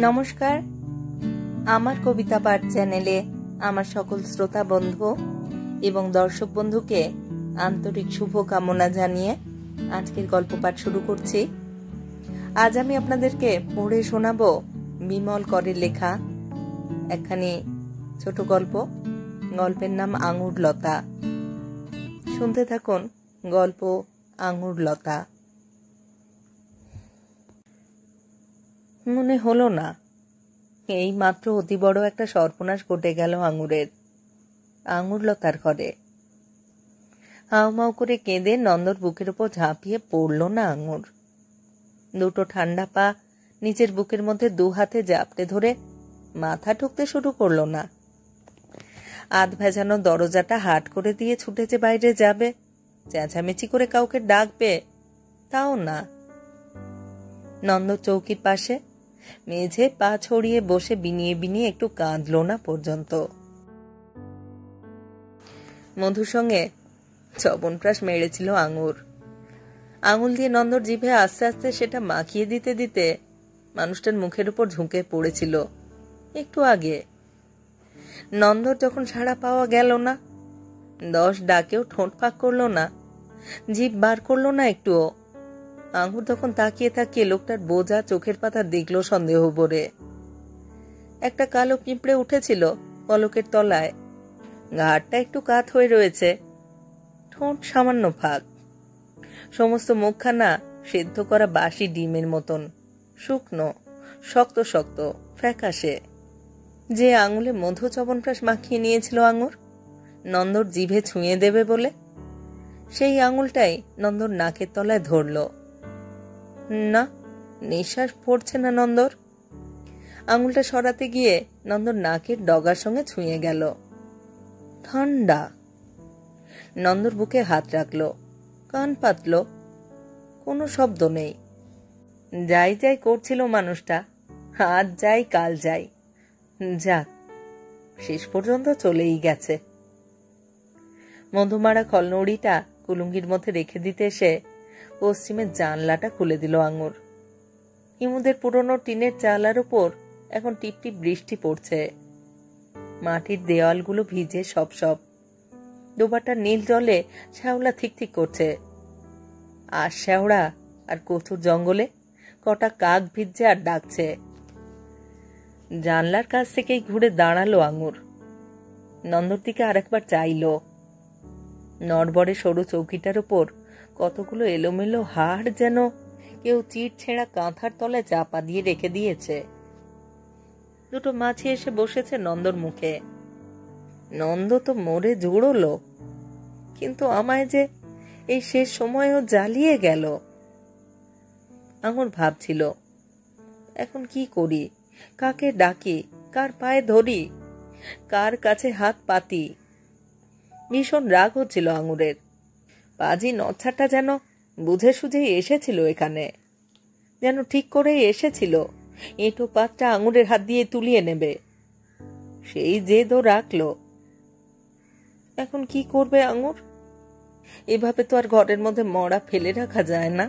নমস্কার, আমার কবিতা পাঠ চ্যানেলে আমার সকল শ্রোতা বন্ধু এবং দর্শক বন্ধুকে আন্তরিক শুভকামনা জানিয়ে আজকের গল্প পাঠ শুরু করছি। আজ আমি আপনাদেরকে পড়ে শোনাবো বিমল করের লেখা একখানি ছোট গল্প। গল্পের নাম আঙুর লতা। শুনতে থাকুন গল্প আঙুর লতা। মনে হলো না এই মাত্র অতি বড় একটা সর্বনাশ ঘটে গেল আঙুর লতার ঘরে। হাউমাউ করে কেঁদে নন্দর বুকের উপর ঝাঁপিয়ে পড়ল না আঙুর। দুটো ঠান্ডা পা নিচের বুকের মধ্যে দু হাতে জাপটে ধরে মাথা ঠুকতে শুরু করলো না। আধ ভেজানো দরজাটা হাট করে দিয়ে ছুটেছে বাইরে যাবে, চেঁচামেচি করে কাউকে ডাকবে, তাও না। নন্দ চৌকির পাশে মেঝে পা ছড়িয়ে বসে বিনিয়ে বিনিয়ে একটু কাঁদল না পর্যন্ত। মধুর সঙ্গে চবনপ্রাশ মেরেছিল আঙুল দিয়ে নন্দর জিভে আস্তে আস্তে সেটা মাখিয়ে দিতে দিতে মানুষটার মুখের উপর ঝুঁকে পড়েছিল। একটু আগে নন্দর যখন সাড়া পাওয়া গেল না, 10 ডাকেও ঠোঁট ফাঁক করলো না, জিভ বার করলো না একটুও। আঙুর তখন তাকিয়ে তাকিয়ে লোকটার বোঝা চোখের পাতা দেখলো সন্দেহ ভরে। একটা কালো পিঁপড়ে উঠেছিল পলকের তলায়, ঘাড়টা একটু কাত হয়ে রয়েছে, ঠোঁট সামান্য ফাঁক, সমস্ত মুখখানা সেদ্ধ করা বাসি ডিমের মতন, শুকনো, শক্ত শক্ত, ফ্যাকাশে। যে আঙুলে মধু চবনপ্রাশ মাখিয়ে নিয়েছিল আঙুর নন্দর জিভে ছুঁয়ে দেবে বলে, সেই আঙুলটাই নন্দর নাকের তলায় ধরল না। নিঃশ্বাস পড়ছে না নন্দর। আঙুলটা সরাতে গিয়ে নন্দর নাকের ডগার সঙ্গে ছুঁয়ে গেল। ঠান্ডা। নন্দর বুকে হাত রাখলো, কান পাতল, কোনো শব্দ নেই। যাই যাই করছিল মানুষটা, আজ যাই কাল যাই, যাক শেষ পর্যন্ত চলেই গেছে। মধুমারা খলনড়িটা কুলুঙ্গির মধ্যে রেখে দিতে এসে পশ্চিমের জানলাটা খুলে দিল আঙুর। হিমুদের পুরনো টিনের চালার উপর এখন টিপটিপ বৃষ্টি পড়ছে। মাটির দেওয়ালগুলো ভিজে সব সব, ডোবাটা নীল জলে শ্যাওলা ঠিক ঠিক করছে। আর শ্যাওড়া আর কচুর জঙ্গলে কটা কাক ভিজছে আর ডাকছে। জানলার কাছ থেকেই ঘুরে দাঁড়ালো আঙুর, নন্দর দিকে আরেকবার চাইল। নড়বড়ে সরু চৌকিটার উপর কতগুলো এলোমেলো হাড় যেন কেউ চিট ছেঁড়া কাঁথার তলায় চাপা দিয়ে রেখে দিয়েছে। দুটো মাছি এসে বসেছে নন্দর মুখে। নন্দ তো মরে জুড়লো, কিন্তু আমায় যে এই শেষ সময়েও জ্বালিয়ে গেল। আঙুর ভাবছিল, এখন কি করি, কাকে ডাকি, কার পায়ে ধরি, কার কাছে হাত পাতি। ভীষণ রাগ হচ্ছিল আঙুরের। পাজি নচ্ছাটা যেন বুঝে সুঝেই এসেছিল এখানে, যেন ঠিক করেই এসেছিল এঁটো পাতটা আঙুরের হাত দিয়ে তুলিয়ে নেবে। সেই জেদও রাখলো। এখন কি করবে আঙুর? এভাবে তো আর ঘরের মধ্যে মরা ফেলে রাখা যায় না।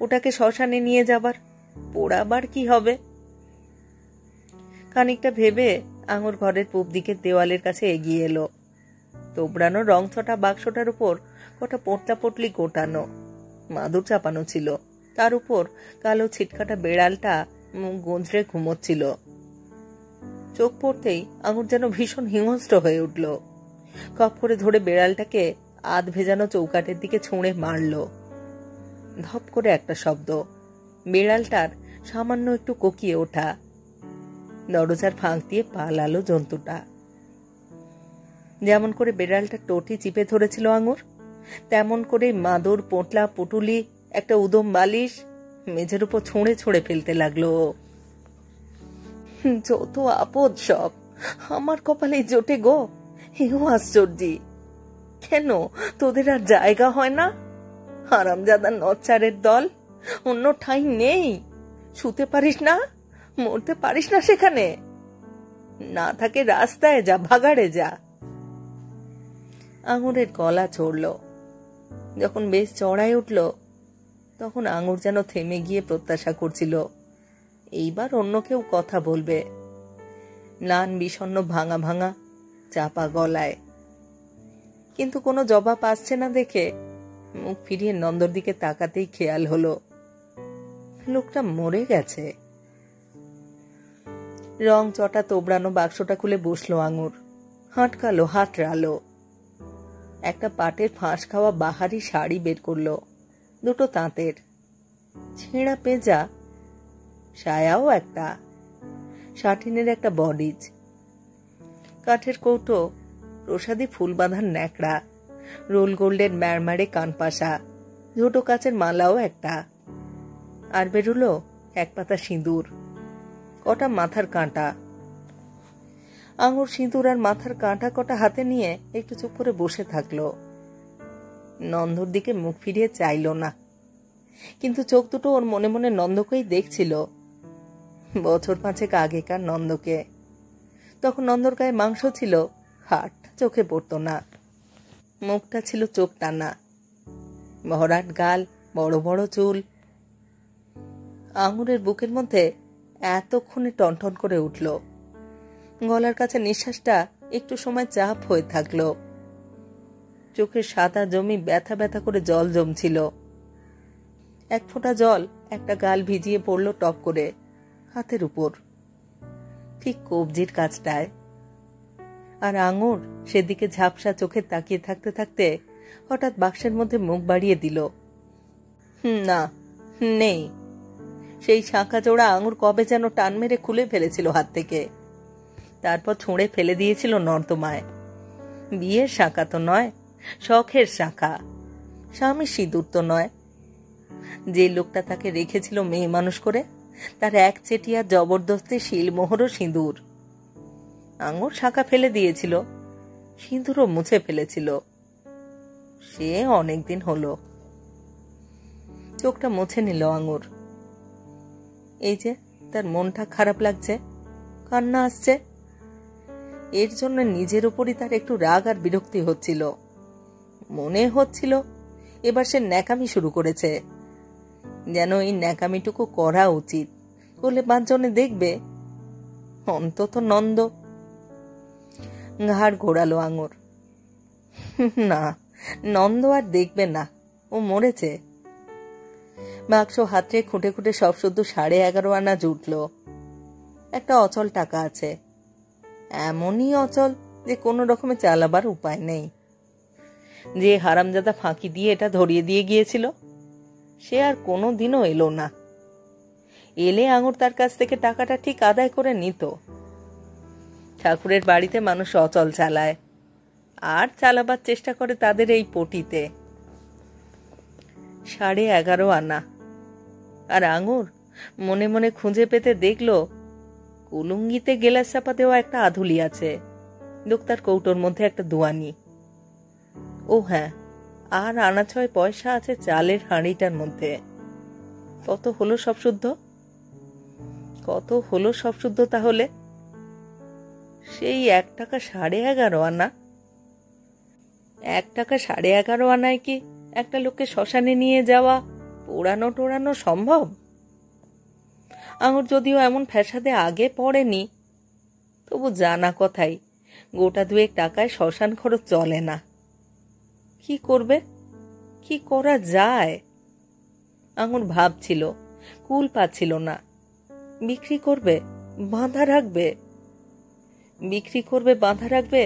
ওটাকে শ্মশানে নিয়ে যাবার, পোড়াবার কি হবে? খানিকটা ভেবে আঙুর ঘরের পূব দিকের দেওয়ালের কাছে এগিয়ে এলো। তোবড়ানো রংছটা বাক্সটার উপর কটা পোটলা পটলি গোটানো, মাদুর চাপানো ছিল। তার উপর কালো ছিটকাটা বেড়ালটা মুখ গুঁজরে ঘুমোচ্ছিল। চোখ পড়তেই আঙুর যেন ভীষণ হিংস্র হয়ে উঠল। কপ করে ধরে বেড়ালটাকে আধ ভেজানো চৌকাটের দিকে ছুঁড়ে মারল। ধপ করে একটা শব্দ, বেড়ালটার সামান্য একটু কোকিয়ে ওঠা। দরজার ফাঁক দিয়ে পালালো জন্তুটা। যেমন করে বেড়ালটা টোটি চিপে ধরেছিল আঙুর, তেমন করে মাদুর, পোটলা, পুটুলি, একটা উদম বালিশ মেঝের উপর ছুঁড়ে ছুঁড়ে ফেলতে লাগলো। যত আপদ সব আমার কপালে জোটে গো। এও আশ্চর্য, কেন তোদের আর জায়গা হয় না? হারামজাদা নচ্চারের দল, অন্য ঠাঁই নেই? শুতে পারিস না, মরতে পারিস না সেখানে? না থাকে রাস্তায় যা, ভাগাড়ে যা। আঙুরের গলা চড়ল। যখন বেশ চড়াই উঠল তখন আঙুর যেন থেমে গিয়ে প্রত্যাশা করছিল এইবার অন্য কেউ কথা বলবে। ম্লান বিষণ্ণ ভাঙা ভাঙা চাপা গলায়। কিন্তু কোনো জবাব আসছে না দেখে মুখ ফিরিয়ে নন্দর দিকে তাকাতেই খেয়াল হলো লোকটা মরে গেছে। রং চটা তোবড়ানো বাক্সটা খুলে বসলো আঙুর। হাঁটকালো হাতড়ালো। একটা পাটের ফাঁস খাওয়া বাহারি শাড়ি বের করলো, দুটো তাঁতের, ছেঁড়া পেঁজা সায়াও একটা, শাটিনের একটা বডিজ, কাঠের কৌটো, প্রসাদী ফুল বাঁধার ন্যাকড়া, রোল গোল্ডের ম্যারমারে কানপাশা, ঝোটো কাচের মালাও একটা। আর বেরুলো এক পাতা সিঁদুর, কটা মাথার কাঁটা। আঙুর সিঁদুর আর মাথার কাঁটা কটা হাতে নিয়ে একটু চুপ করে বসে থাকলো। নন্দর দিকে মুখ ফিরিয়ে চাইল না, কিন্তু চোখ দুটো ওর মনে মনে নন্দকেই দেখছিল। বছর 5 আগেকার নন্দকে। তখন নন্দর গায়ে মাংস ছিল, হাট চোখে পড়তো না। মুখটা ছিল চোখ টানা, ভরাট গাল, বড় বড় চুল। আঙুরের বুকের মধ্যে এতক্ষণে টনটন করে উঠল। গলার কাছে নিঃশ্বাসটা একটু সময় চাপ হয়ে থাকলো। চোখের সাদা জমি ব্যথা ব্যথা করে জল জমছিল। এক ফোঁটা জল একটা গাল ভিজিয়ে পড়ল টপ করে হাতের উপর, ঠিক কবজির কাছটায়। আর আঙুর সেদিকে ঝাপসা চোখে তাকিয়ে থাকতে থাকতে হঠাৎ বাক্সের মধ্যে মুখ বাড়িয়ে দিল। না, নেই। সেই শাঁখা জোড়া আঙুর কবে যেন টান মেরে খুলে ফেলেছিল হাত থেকে, তারপর ছুঁড়ে ফেলে দিয়েছিল নর্দমায়। বিয়ের শাঁখা তো নয়, শখের শাঁখা। স্বামী সিঁদুর তো নয়। যে লোকটা তাকে রেখেছিল মেয়ে মানুষ করে, তার একচেটিয়া জবরদস্তি শিলমোহরও সিঁদুর। আঙুর শাঁখা ফেলে দিয়েছিল, সিঁদুরও মুছে ফেলেছিল। সে অনেকদিন হলো। চোখটা মুছে নিল আঙুর। এই যে তার মনটা খারাপ লাগছে, কান্না আসছে। এর জন্য নিজের উপরই তার একটু রাগ আর বিরক্তি হচ্ছিল। মনে হচ্ছিল এবার সে ন্যাকামি শুরু করেছে, যেন এই ন্যাকামিটুকু করা উচিত, করলে 5 জনে দেখবে। অন্তত নন্দ। ঘাড় ঘোরালো আঙুর। না, নন্দ আর দেখবে না, ও মরেছে। বাক্স হাতে খুঁটে খুঁটে সব শুদ্ধ 11.5 আনা জুটল। একটা অচল টাকা আছে, এমনই অচল যে কোনো রকমে চালাবার উপায় নেই। যে হারামজাদা ফাঁকি দিয়ে এটা ধরিয়ে দিয়ে গিয়েছিল, সে আর কোনো দিনও এলো না। এলে আঙুর তার কাছ থেকে টাকাটা ঠিক আদায় করে নিত। ঠাকুরের বাড়িতে মানুষ অচল চালায়, আর চালাবার চেষ্টা করে তাদের এই পটিতে। 11.5 আনা। আর আঙুর মনে মনে খুঁজে পেতে দেখলো কুলুঙ্গিতে গেলাস চাপা দেওয়া একটা আধুলি আছে, লোকটার কৌটোর মধ্যে একটা দুয়ানি। ও হ্যাঁ, আর 6 পয়সা আছে চালের হাঁড়িটার মধ্যে। কত হলো সব শুদ্ধ? কত হলো সব শুদ্ধ তাহলে? সেই 1 টাকা 11.5 আনা। 1 টাকা 11.5 আনায় কি একটা লোককে শ্মশানে নিয়ে যাওয়া, পোড়ানো টোড়ানো সম্ভব? আঙুর যদিও এমন ফ্যাসাদে আগে পড়েনি, তবু জানা কথাই গোটা 2 টাকায় শ্মশান খরচ চলে না। কি করবে? কি করা যায়? আঙুর ভাবছিল, কুল পাচ্ছিল না। বিক্রি করবে, বাঁধা রাখবে? বিক্রি করবে, বাঁধা রাখবে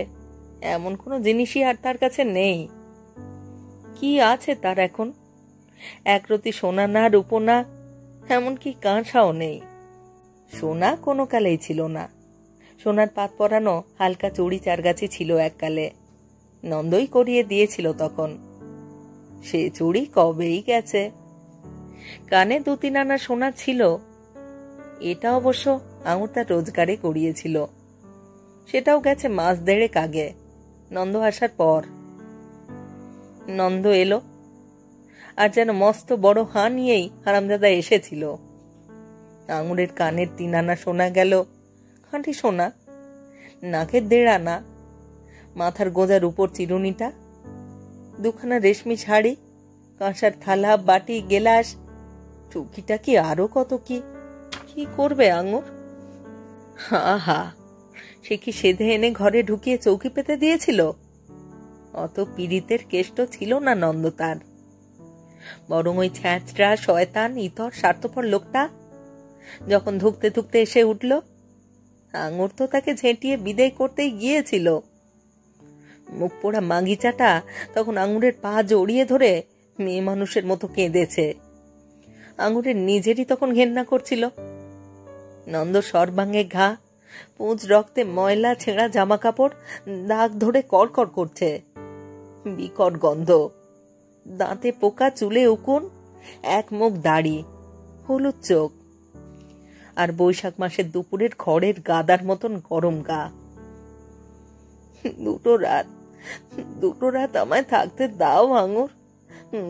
এমন কোনো জিনিসই আর তার কাছে নেই। কি আছে তার এখন? একরতি সোনা না, রূপো না, এমনকি কাঁসাও নেই। সোনা কোনো কালেই ছিল না। সোনার পাত পরানো হালকা চুড়ি 4 গাছি ছিল এককালে, নন্দই করিয়ে দিয়েছিল তখন। সে চুড়ি কবেই গেছে। কানে 2-3 আনা সোনা ছিল, এটা অবশ্য আঙুর তার রোজগারে করিয়েছিল। সেটাও গেছে 1.5 মাস আগে, নন্দ আসার পর। নন্দ এলো, আর যেন মস্ত বড় হাঁ নিয়েই হারামজাদা এসেছিল। আঙুরের কানের 3 আনা সোনা গেল, খাঁটি সোনা। নাকের 1.5 আনা, মাথার গোজার উপর চিরুনিটা, 2খানা রেশমি শাড়ি, কাঁসার থালা, বাটি, গেলাস, টুকিটাকি আরো কত কি কি করবে আঙুর? হা হা, সে কি সেধে এনে ঘরে ঢুকিয়ে চৌকি পেতে দিয়েছিল? অত পীড়িতের কেষ্ট ছিল না নন্দ তার। বরং ওই ছ্যাঁচড়া শয়তান ইতর স্বার্থপর লোকটা যখন ধুকতে ধুকতে এসে উঠল, আঙুর তো তাকে ঝেঁটিয়ে বিদায় করতেই গিয়েছিল। মুখ পোড়া মাগিচাটা তখন আঙুরের পা জড়িয়ে ধরে মেয়ে মানুষের মতো কেঁদেছে। আঙুরের নিজেরই তখন ঘেন্না করছিল। নন্দ সর্বাঙ্গে ঘা, পুঁজ রক্তে ময়লা ছেঁড়া জামা কাপড় দাগ ধরে কড়কড় করছে। বিকট গন্ধ, দাঁতে পোকা, চুলে উকুন, এক মুখ দাড়ি, হলুদ চোখ, আর বৈশাখ মাসের দুপুরের খড়ের গাদার মতন গরম গা। দুটো রাত আমায় থাকতে দাও আঙুর,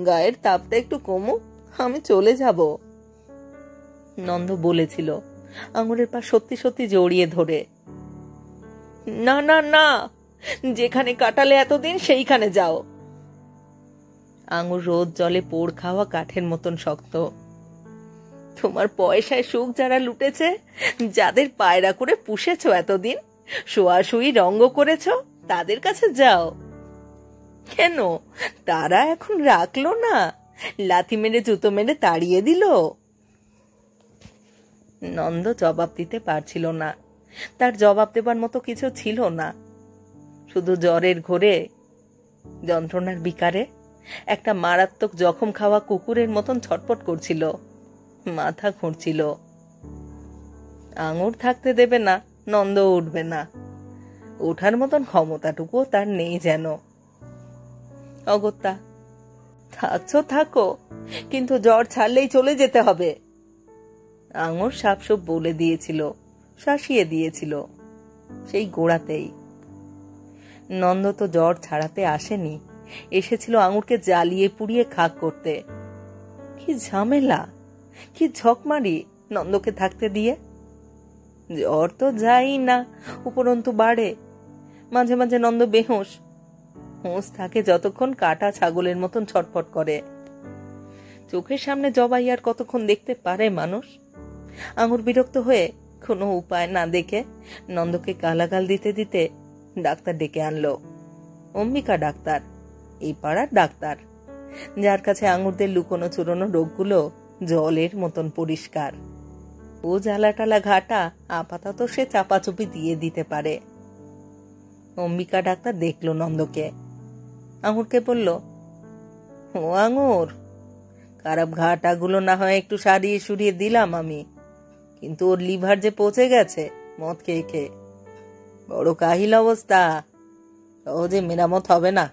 গায়ের তাপটা একটু কমুক, আমি চলে যাব। নন্দ বলেছিল আঙুরের পা সত্যি সত্যি জড়িয়ে ধরে। না না না, যেখানে কাটালে এতদিন সেইখানে যাও। আঙুর রোদ জলে পোড় খাওয়া কাঠের মতন শক্ত। তোমার পয়সায় সুখ যারা লুটেছে, যাদের পায়রা করে পুষেছ এতদিন, শোয়াশুয়ি রঙ্গ করেছ, তাদের কাছে যাও। কেন তারা এখন রাখলো না? লাথি মেরে জুতো মেরে তাড়িয়ে দিল। নন্দ জবাব দিতে পারছিল না। তার জবাব দেবার মতো কিছু ছিল না। শুধু জ্বরের ঘোরে, যন্ত্রণার বিকারে একটা মারাত্মক জখম খাওয়া কুকুরের মতন ছটপট করছিল, মাথা ঘুরছিল। আঙুর থাকতে দেবে না, নন্দ উঠবে না। ওঠার মতন ক্ষমতাটুকুও তার নেই যেন। অগত্যা, থাকছো থাকো, কিন্তু জ্বর ছাড়লেই চলে যেতে হবে। আঙুর সাপসুপ বলে দিয়েছিল, শাসিয়ে দিয়েছিল সেই গোড়াতেই। নন্দ তো জ্বর ছাড়াতে আসেনি, এসেছিল আঙুরকে জ্বালিয়ে পুড়িয়ে খাক করতে। কি ঝামেলা, কি ঝকমারি নন্দকে থাকতে দিয়ে। জ্বর তো যাই না, উপরন্তু বাড়ে। মাঝে মাঝে নন্দ বেহুঁশ। হুঁশ থাকে যতক্ষণ কাটা ছাগলের মতন ছটফট করে। চোখের সামনে জবাই আর কতক্ষণ দেখতে পারে মানুষ? আঙুর বিরক্ত হয়ে কোনো উপায় না দেখে নন্দকে গালাগাল দিতে দিতে ডাক্তার ডেকে আনলো। অম্বিকা ডাক্তার, এই পাড়ার ডাক্তার, যার কাছে আঙুরদের লুকোনো চুরোনো রোগগুলো জলের মতন পরিষ্কার। ও জ্বালাটালা ঘাটা আপাতত সে চাপাচুপি দিয়ে দিতে পারে। অম্বিকা ডাক্তার দেখলো নন্দকে, আঙুরকে বলল, ও আঙুর, খারাপ ঘাটাগুলো না হয় একটু সারিয়ে সুরিয়ে দিলাম আমি, কিন্তু ওর লিভার যে পচে গেছে মদ খেয়ে খেয়ে। বড় কাহিল অবস্থা, সহজে মেরামত হবে না।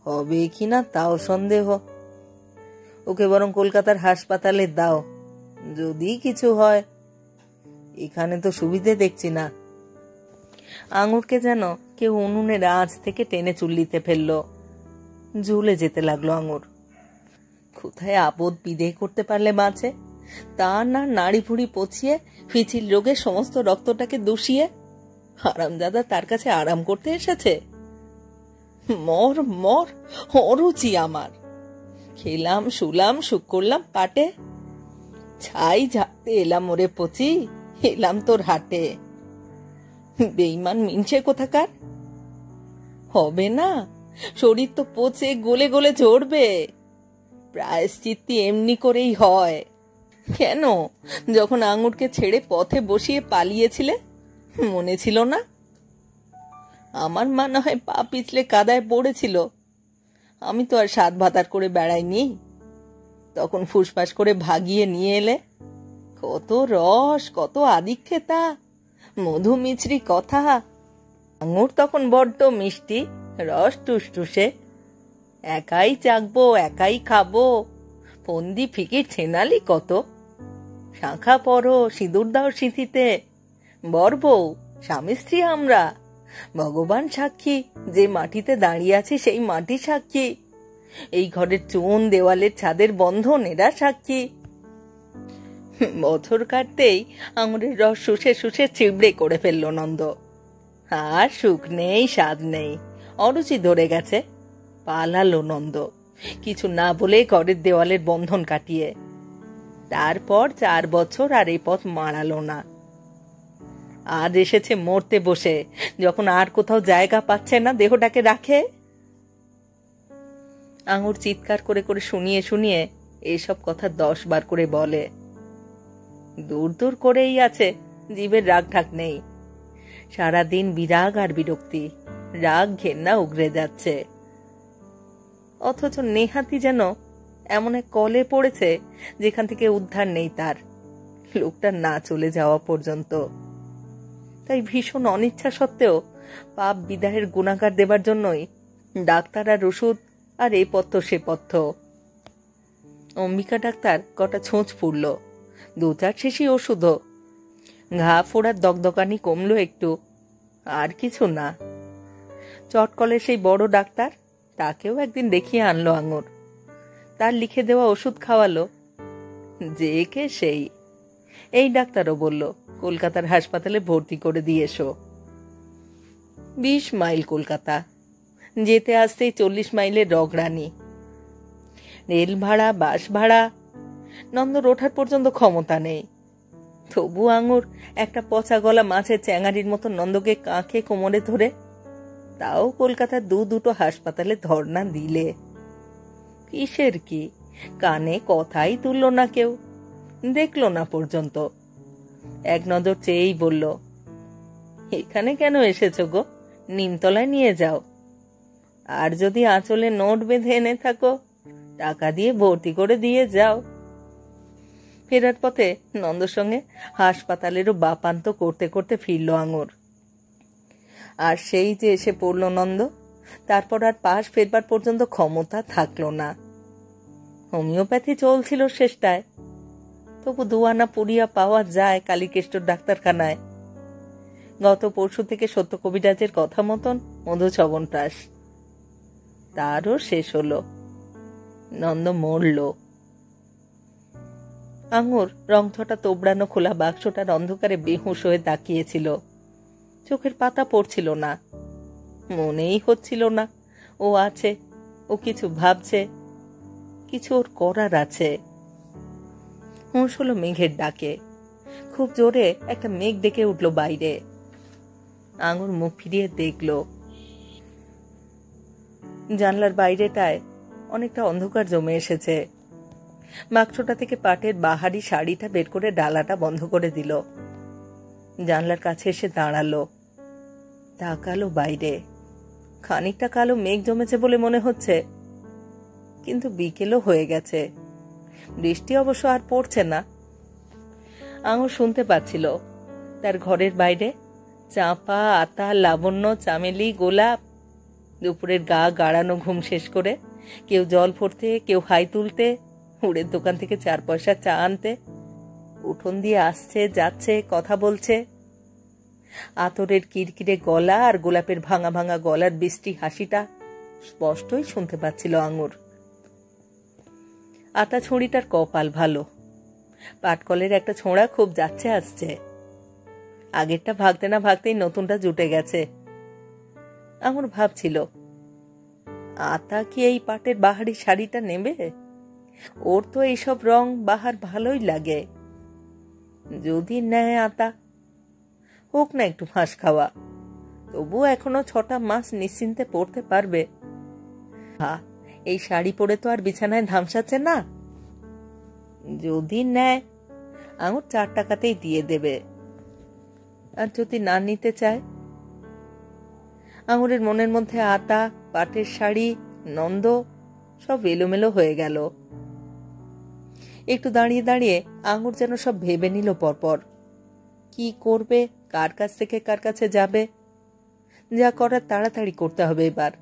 হবে কিনা তাও সন্দেহ। ওকে বরং কলকাতার হাসপাতালে দাও, যদি কিছু হয়। এখানে তো সুবিধে দেখছি না। আঙুরকে যেন কেউ উনুনের আঁচ থেকে টেনে চুল্লিতে ফেললো। ঝুলে যেতে লাগলো আঙুর। কোথায় আপদ বিদেয় করতে পারলে বাঁচে, তা না নাড়ি ভুড়ি পচিয়ে ফিচিল রোগে সমস্ত রক্তটাকে দূষিয়ে হারামজাদা তার কাছে আরাম করতে এসেছে। মর মর, অরুচি আমার। খেলাম, শুলাম, সুখ করলাম পাটে, ছাই ঝাড়তে এলাম ওরে পচি, এলাম তোর হাটে। বেইমান মিনছে কোথাকার। হবে না, শরীর তো পচে গলে গলে ঝরবে। প্রায়শ্চিত্তি এমনি করেই হয়। কেন, যখন আঙুরকে ছেড়ে পথে বসিয়ে পালিয়েছিলে, মনে ছিল না? আমার মা না হয় পা পিছলে কাদায় পড়েছিল, আমি তো আর সাত ভাতার করে বেড়াইনি। তখন ফুসফাস করে ভাগিয়ে নিয়ে এলে। কত রস, কত আদিক্ষেতা, মধু মিছরি কথা। আঙুর তখন বড্ড মিষ্টি, রস টুসটুসে। একাই চাকবো, একাই খাবো, ফন্দি ফিকির ছেনালি কত। শাঁখা পরো, সিঁদুর দাও সিঁথিতে, বর বউ, স্বামী স্ত্রী আমরা। ভগবান সাক্ষী, যে মাটিতে দাঁড়িয়ে আছি সেই মাটি সাক্ষী। এই ঘরের চুন, দেওয়ালের ছাদের বন্ধন, এরা সাক্ষী। বছর কাটতেই আঙুরের রস শুষে শুষে চিবড়ে করে ফেললো নন্দ। আর সুখ নেই, স্বাদ নেই, অরুচি ধরে গেছে। পালালো নন্দ, কিছু না বলে ঘরের দেওয়ালের বন্ধন কাটিয়ে। তারপর 4 বছর আর এই পথ মাড়ালো না। আজ এসেছে মরতে বসে, যখন আর কোথাও জায়গা পাচ্ছে না দেহটাকে রাখে। আঙুর চিৎকার করে করে শুনিয়ে শুনিয়ে এইসব কথা 10 বার করে বলে। দূর দূর করেই আছে, জীবের রাগ ঢাক নেই। সারাদিন বিরাগ আর বিরক্তি, রাগ ঘেন্না উগরে যাচ্ছে। অথচ নেহাতি যেন এমন এক কলে পড়েছে যেখান থেকে উদ্ধার নেই তার, লোকটা না চলে যাওয়া পর্যন্ত। তাই ভীষণ অনিচ্ছা সত্ত্বেও পাপ বিদায়ের গুণাগার দেবার জন্যই ডাক্তার আর ওষুধ, আর এই পথ্য সে পথ্য। অম্বিকা ডাক্তার কটা ছোঁচ ফুরল, 2-4 শিশি ওষুধও, ঘা ফোড়ার দগদগানি কমলো একটু, আর কিছু না। চটকলে সেই বড় ডাক্তার, তাকেও একদিন দেখিয়ে আনলো আঙুর। তার লিখে দেওয়া ওষুধ খাওয়ালো। যে কে সেই, এই ডাক্তারও বলল কলকাতার হাসপাতালে ভর্তি করে দিয়ে এসো। 20 মাইল কলকাতা, যেতে আসতেই 40 মাইলের রগড়ানি। রেল ভাড়া, বাস ভাড়া, নন্দর ওঠার পর্যন্ত ক্ষমতা নেই। তবু আঙুর একটা পচা গলা মাছের চ্যাঙারির মতো নন্দকে কাঁখে কোমরে ধরে, তাও কলকাতার 2-2টো হাসপাতালে ধর্ণা দিলে। কিসের কি, কানে কথাই তুলল না কেউ, দেখল না পর্যন্ত। এক নজর চেয়েই বলল, এখানে কেন এসেছো গো, নিমতলায় নিয়ে যাও। আর যদি আঁচলে নোট বেঁধে এনে থাকো, টাকা দিয়ে ভর্তি করে দিয়ে যাও। ফেরার পথে নন্দর সঙ্গে হাসপাতালেরও বাপান্ত করতে করতে ফিরল আঙুর। আর সেই যে এসে পড়ল নন্দ, তারপর আর পাশ ফেরবার পর্যন্ত ক্ষমতা থাকলো না। হোমিওপ্যাথি চলছিল শেষটায়, তবু 2 আনা পুড়িয়া পাওয়া যায় কালীকেষ্টর ডাক্তারখানায়। গত পরশু থেকে সত্য কবিরাজের কথা মতন মধু চ্যবনপ্রাশ, তারও শেষ হলো। নন্দ মরল। আঙুর রংথটা তোবড়ানো খোলা বাক্সটার অন্ধকারে বেহুঁশ হয়ে তাকিয়েছিল। চোখের পাতা পড়ছিল না, মনেই হচ্ছিল না ও আছে, ও কিছু ভাবছে, কিছু ওর করার আছে। হুঁশ হলো মেঘের ডাকে। খুব জোরে একটা মেঘ ডেকে উঠল বাইরে। আঙুর মুখ ফিরিয়ে দেখল জানলার বাইরেটায় অনেকটা অন্ধকার জমে এসেছে। বাক্সটা থেকে পাটের বাহারি শাড়িটা বের করে ডালাটা বন্ধ করে দিল। জানলার কাছে এসে দাঁড়ালো, তাকালো বাইরে। খানিকটা কালো মেঘ জমেছে বলে মনে হচ্ছে, কিন্তু বিকেলও হয়ে গেছে। বৃষ্টি অবশ্য আর পড়ছে না। আঙুর শুনতে পাচ্ছিল তার ঘরের বাইরে চাঁপা, আতা, লাবণ্য, চামেলি, গোলাপ দুপুরের গা গাড়ানো ঘুম শেষ করে কেউ জল ভরতে, কেউ হাই তুলতে, উড়ের দোকান থেকে 4 পয়সা চা আনতে উঠোন দিয়ে আসছে যাচ্ছে, কথা বলছে। আতরের কিরকিরে গলা আর গোলাপের ভাঙা ভাঙা গলার বৃষ্টি হাসিটা স্পষ্টই শুনতে পাচ্ছিল আঙুর। আতা ছড়িটার কপাল ভালো, পাটকলের একটা ছোঁড়া খুব যাচ্ছে আসছে। আগেরটা ভাগতে না ভাগতেই নতুনটা জুটে গেছে। আঙুর ভাবছিল, আতা কি এই পাটের বাহারি শাড়িটা নেবে? ওর তো এইসব রং বাহার ভালোই লাগে। যদি নেয় আতা, হোক না একটু ফাঁস খাওয়া, তবু এখনো 6টা মাস নিশ্চিন্তে পড়তে পারবে। এই শাড়ি পরে তো আর বিছানায় ধামসাচ্ছে না। যদি নেয়, আঙুর 4 টাকাতেই দিয়ে দেবে। আর যদি না নিতে চায়? আঙুরের মনের মধ্যে আতা, পাটের শাড়ি, নন্দ সব এলোমেলো হয়ে গেল। একটু দাঁড়িয়ে দাঁড়িয়ে আঙুর যেন সব ভেবে নিল পরপর। কি করবে, কার কাছ থেকে কার কাছে যাবে, যা করার তাড়াতাড়ি করতে হবে এবার।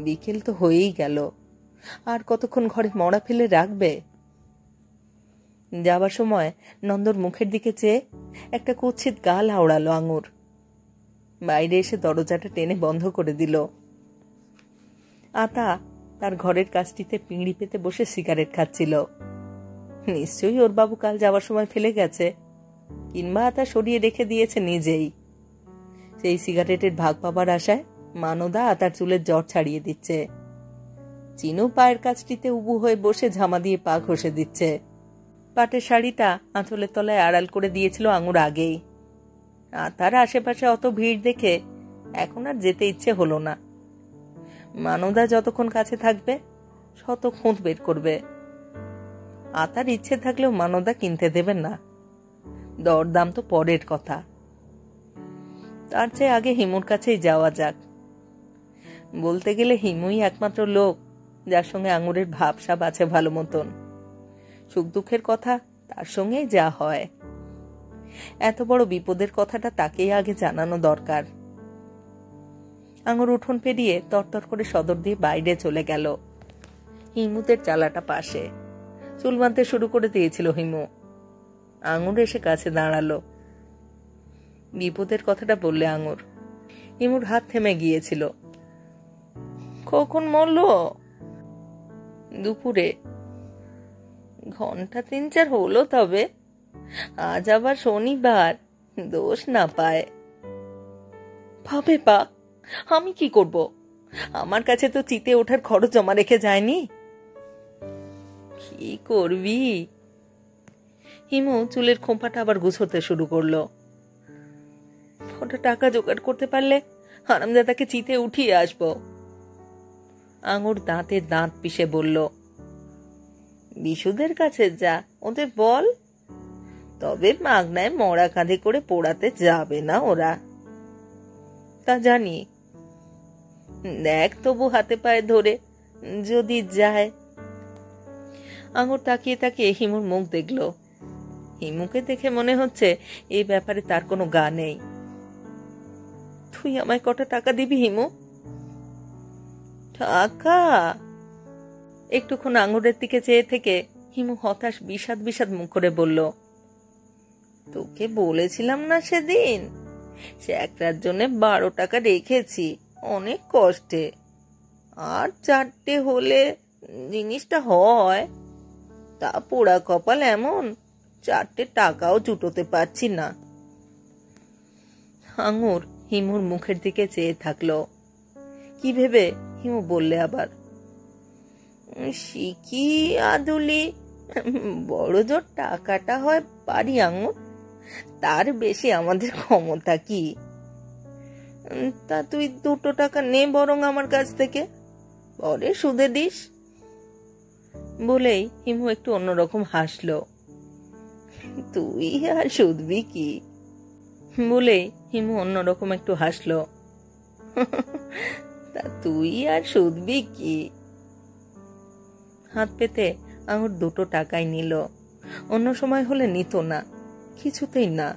বিকেল তো হয়েই গেল, আর কতক্ষণ ঘরে মড়া ফেলে রাখবে? যাবার সময় নন্দর মুখের দিকে চেয়ে একটা কুৎসিত গাল আওড়ালো আঙুর। বাইরে এসে দরজাটা টেনে বন্ধ করে দিল। আতা তার ঘরের কাছটিতে পিঁড়ি পেতে বসে সিগারেট খাচ্ছিল। নিশ্চয়ই ওর বাবু কাল যাওয়ার সময় ফেলে গেছে, কিংবা আতা সরিয়ে রেখে দিয়েছে নিজেই। সেই সিগারেটের ভাগ পাবার আশায় মানদা আতার চুলের জট ছাড়িয়ে দিচ্ছে। চিনু পায়ের কাছটিতে উবু হয়ে বসে ঝামা দিয়ে পা ঘষে দিচ্ছে। পাটের শাড়িটা আঁচলের তলায় আড়াল করে দিয়েছিল আঙুর আগেই। তার আশেপাশে অত ভিড় দেখে এখন আর যেতে ইচ্ছে হলো না। মানদা যতক্ষণ কাছে থাকবে শত খুঁত বের করবে। আতার ইচ্ছে থাকলেও মানদা কিনতে দেবেন না, দরদাম তো পরের কথা। তার চেয়ে আগে হিমুর কাছেই যাওয়া যাক। বলতে গেলে হিমুই একমাত্র লোক যার সঙ্গে আঙুরের ভাবসাব আছে ভালো মতন। সুখ দুঃখের কথা তার সঙ্গেই যা হয়। এত বড় বিপদের কথাটা তাকেই আগে জানানো দরকার। আঙুর উঠোন পেরিয়ে তরতর করে সদর দিয়ে বাইরে চলে গেল। হিমুদের চালাটা পাশে, চুল বাঁধতে শুরু করে দিয়েছিল হিমু। আঙুর এসে কাছে দাঁড়ালো। বিপদের কথাটা বললে আঙুর। হিমুর হাত থেমে গিয়েছিল। কখন মরল? দুপুরে। ঘন্টা 3-4 হলো তবে। আজ আবার শনিবার, দোষ না পায়। ভাবে পা, আমি কি করব? আমার কাছে তো চিতে ওঠার খরচ জমা রেখে যায়নি। কি করবি? হিমু চুলের খোঁপাটা আবার গুছোতে শুরু করলো। ওটা টাকা জোগাড় করতে পারলে হারামজাদাকে চিতে উঠিয়ে আসবো। আঙুর দাঁতে দাঁত পিষে বলল, বিশুদের কাছে যা, ওদের বল। তবে মাগনায় মরা কাঁধে করে পোড়াতে যাবে না ওরা। তা জানি, দেখ তবু হাতে পায়ে ধরে যদি যায়। আঙুর তাকিয়ে তাকিয়ে হিমুর মুখ দেখল। হিমুকে দেখে মনে হচ্ছে এই ব্যাপারে তার কোনো গা নেই। তুই আমায় কটা টাকা দিবি হিমু? টাকা? একটুক্ষণ আঙুরের দিকে চেয়ে থেকে হিমু হতাশ বিষাদ বিষাদ মুখ করে বলল, তোকে বলেছিলাম না সেদিন, সে একটার জন্য 12 টাকা রেখেছি অনেক কষ্টে। আর 4টে হলে জিনিসটা হয়, তা পোড়া কপাল এমন 4টে টাকাও জুটোতে পারছি না। আঙুর হিমুর মুখের দিকে চেয়ে থাকলো। কি ভেবে হিমু বললে আবার, শিখি আদুলি, বড় জোর টাকাটা হয় পারি আঙুর, তার বেশি আমাদের ক্ষমতা কি। তা তুই 2 টাকা নে বরং আমার কাছ থেকে, পরে সুদে দিস। বলেই হিমু একটু অন্যরকম হাসলো। তুই আর সুদবি কি? বলেই হিমু অন্যরকম একটু হাসলো। তা তুই আর সুদবি কি? হাত পেতে আঙুর 2 টাকাই নিল। অন্য সময় হলে নিত না, কিছুতেই না।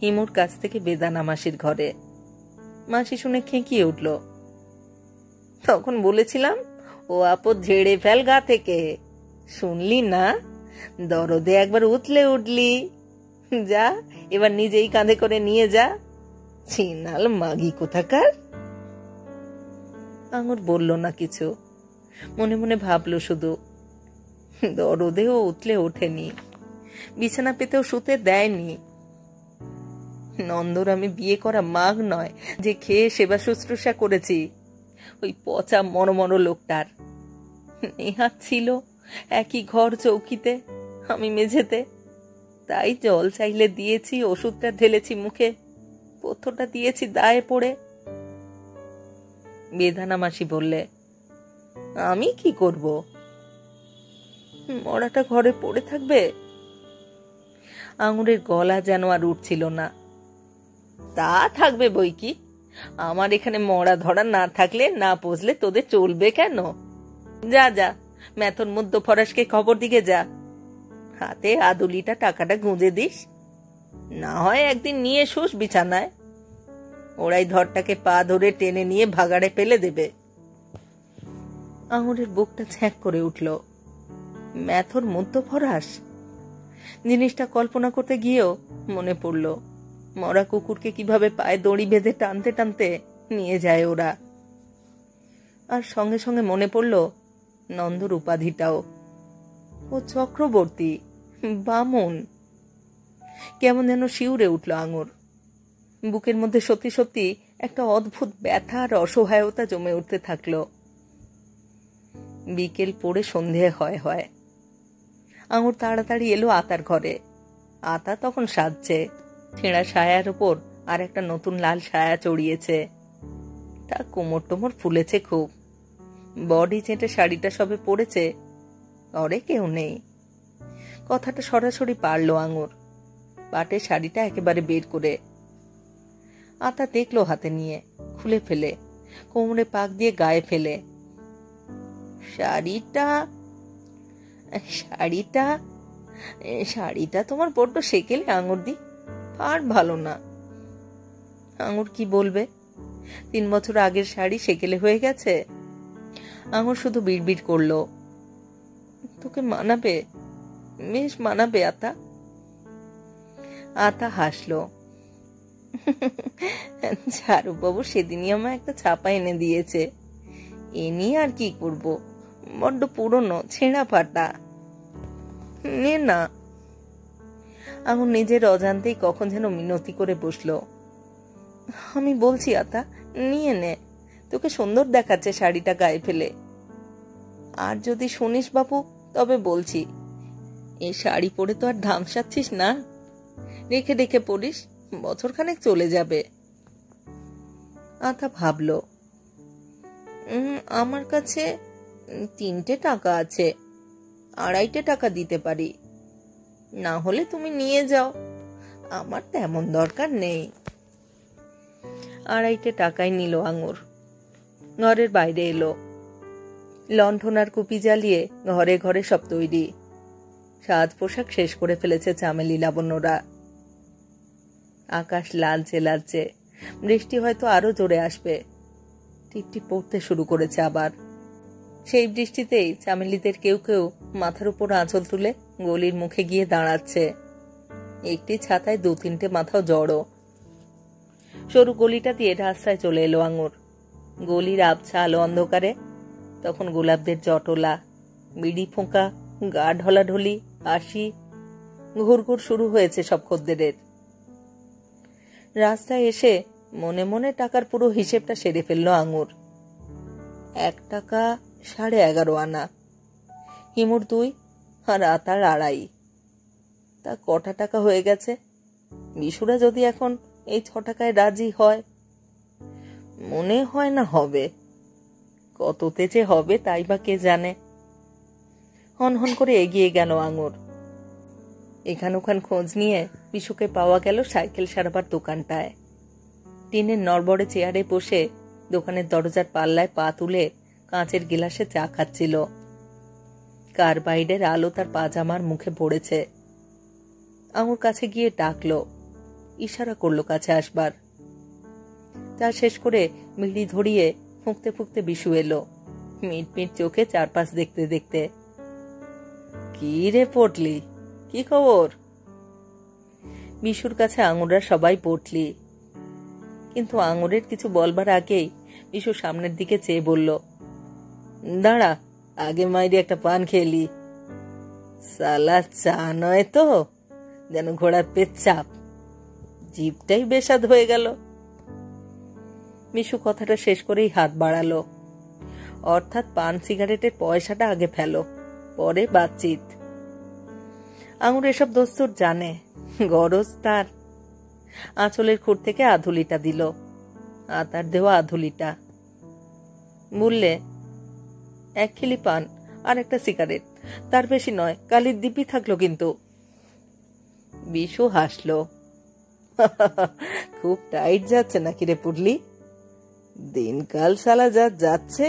হিমুর কাছ থেকে বেদানা মাসির ঘরে। মাসি শুনে খেঁকিয়ে উঠল। তখন বলেছিলাম ও আপদ ঝেড়ে ফেল গা থেকে, শুনলি না? দরদে একবার উতলে উঠলি। যা, এবার নিজেই কাঁধে করে নিয়ে যা, চিনাল মাগি কোথাকার। আঙুর বলল না কিছু, মনে মনে ভাবলো শুধু। দরদেও উতলে ওঠেনি, বিছানা পেতেও শুতে দেয়নি। নন্দর আমি বিয়ে করা মাগ নয় যে খেয়ে সেবা শুশ্রূষা করেছি ওই পচা মরমর লোকটার। নেহাত ছিল একই ঘর চৌকিতে, আমি মেঝেতে, তাই জল চাইলে দিয়েছি, ওষুধটা ঢেলেছি মুখে, পথ্যটা দিয়েছি দায়ে পড়ে। বেদানা মাসি বললে, আমি কি করব? মরাটা ঘরে পড়ে থাকবে? আঙুরের গলা যেন আর উঠছিল না। তা থাকবে বই কি, আমার এখানে মরা ধরা না থাকলে না পচলে তোদের চলবে কেন? যা যা, মেথর মধ্য ফরাসকে খবর দিকে যা, হাতে আদুলিটা টাকাটা গুঁজে দিস, না হয় একদিন নিয়ে শুস বিছানায়, ওরাই ধরটাকে পা ধরে টেনে নিয়ে ভাগাড়ে ফেলে দেবে। আঙুরের বুকটা ছ্যাঁক করে উঠল। মেথর মধ্য ফরাস জিনিসটা কল্পনা করতে গিয়েও মনে পড়ল মরা কুকুরকে কিভাবে পায়ে দড়ি বেঁধে টানতে টানতে নিয়ে যায় ওরা। আর সঙ্গে সঙ্গে মনে পড়ল নন্দর উপাধিটাও, ও চক্রবর্তী, বামন। কেমন যেন শিউরে উঠল আঙুর। বুকের মধ্যে সত্যি সত্যি একটা অদ্ভুত ব্যথা আর অসহায়তা জমে উঠতে থাকলো। বিকেল পড়ে সন্ধে হয় হয়। আঙুর তাড়াতাড়ি এলো আতার ঘরে। আতা তখন সাজছে, ছেঁড়া সায়ার উপর আর একটা নতুন লাল সায়া চড়িয়েছে। তা কোমর টোমর ফুলেছে খুব। বডি চেটে শাড়িটা সবে পড়েছে, ঘরে কেউ নেই। কথাটা সরাসরি পারল আঙুর, পাটের শাড়িটা একেবারে বের করে। আতা দেখলো হাতে নিয়ে, খুলে ফেলে, কোমরে পাক দিয়ে গায়ে ফেলে। শাড়িটা শাড়িটা শাড়িটা তোমার বড্ড সেকেলে আঙুর দি, আর ভালো না। আঙুর কি বলবে? 3 বছর আগের শাড়ি সেকেলে হয়ে গেছে। আঙুর শুধু বিড়বিড় করলো, তোকে মানাবে, বেশ মানাবে আতা। আতা হাসলো। ঝাড়ুবাবু সেদিনই আমায় একটা ছাপা এনে দিয়েছে, এ নিয়ে আর কি করব, বড্ড পুরনো, ছেঁড়া ফাটা। নে না। আঙুর নিজের অজান্তেই কখন যেন মিনতি করে বসলো। আমি বলছি আতা, নিয়ে নে, তোকে সুন্দর দেখাচ্ছে শাড়িটা গায়ে ফেলে। আর যদি শুনিস বাপু, তবে বলছি, এই শাড়ি পরে তো আর ধামসাচ্ছিস না, রেখে রেখে পড়িস, বছরখানেক চলে যাবে। আতা ভাবলো, আমার কাছে 3টে টাকা আছে, 2.5 টাকা দিতে পারি, না হলে তুমি নিয়ে যাও, আমার তেমন দরকার নেই। 2.5 টাকায় নিল আঙুর। ঘরের বাইরে এলো। লণ্ঠন আর কুপি জ্বালিয়ে ঘরে ঘরে সব তৈরি। সাজ পোশাক শেষ করে ফেলেছে চামেলি লাবণ্যরা। আকাশ লালচে লালচে, বৃষ্টি হয়তো আরো জোরে আসবে। টিপটিপ পড়তে শুরু করেছে আবার। সেই বৃষ্টিতেই চামেলিদের কেউ কেউ মাথার উপর আঁচল তুলে গলির মুখে গিয়ে দাঁড়াচ্ছে। একটি ছাতায় 2-3টে মাথাও জড়ো। সরু গলিটা দিয়ে রাস্তায় চলে এলো আঙুর। গলির আবছা আলো অন্ধকারে তখন গোলাপদের জটলা, বিড়ি ফোঁকা, গা ঢলাঢলি, হাসি, ঘুরঘুর শুরু হয়েছে সব খদ্দেরের। রাস্তায় এসে মনে মনে টাকার পুরো হিসেবটা সেরে ফেলল আঙুর। 1 টাকা 11.5 আনা, হিমুর 2 আর আতার 2.5। তা কটা টাকা হয়ে গেছে? বিশুরা যদি এখন এই 6 টাকায় রাজি হয়, মনে হয় না হবে। কততে যে হবে তাই বা কে জানে। হনহন করে এগিয়ে গেল আঙুর। এখান ওখান খোঁজ নিয়ে বিশুকে পাওয়া গেল সাইকেল সারাবার দোকানটায়। টিনের নড়বড়ে চেয়ারে বসে দোকানের দরজার পাল্লায় পা তুলে কাঁচের গিলাসে চা খাচ্ছিল। কার্বাইডের আলো তার পাজামার মুখে পড়েছে। আঙুর কাছে গিয়ে ডাকলো, ইশারা করলো কাছে আসবার। চা শেষ করে বিড়ি ধরিয়ে ফুঁকতে ফুঁকতে বিশু এলো, মিট মিট চোখে চারপাশ দেখতে দেখতে। কি রে পটলি, কি খবর? বিশুর কাছে আঙুররা সবাই পটলি, কিন্তু আঙুরের কিছু বলবার আগেই বিশু সামনের দিকে চেয়ে বলল, দাঁড়া, আগে মাইরে একটা পান খেলি। সালা চা নয় তো, যেন ঘোড়ার পেচ্ছাপ, জিভটাই বেসাদ হয়ে গেল। বিশু কথাটা শেষ করেই হাত বাড়ালো, অর্থাৎ পান সিগারেটের পয়সাটা আগে ফেলো, পরে বাতচিত। আঙুর এসব দোস্তুর জানে, গরজ তার। আঁচলের খুঁট থেকে আধুলিটা দিল, আতার দেওয়া আধুলিটা। বললে, 1 খিলি পান আর একটা সিগারেট, তার বেশি নয়, কালির দিব্যি থাকলো কিন্তু। বিশু হাসলো, খুব টাইট যাচ্ছে নাকি রে পুডলি? দিনকাল সালা যা যাচ্ছে,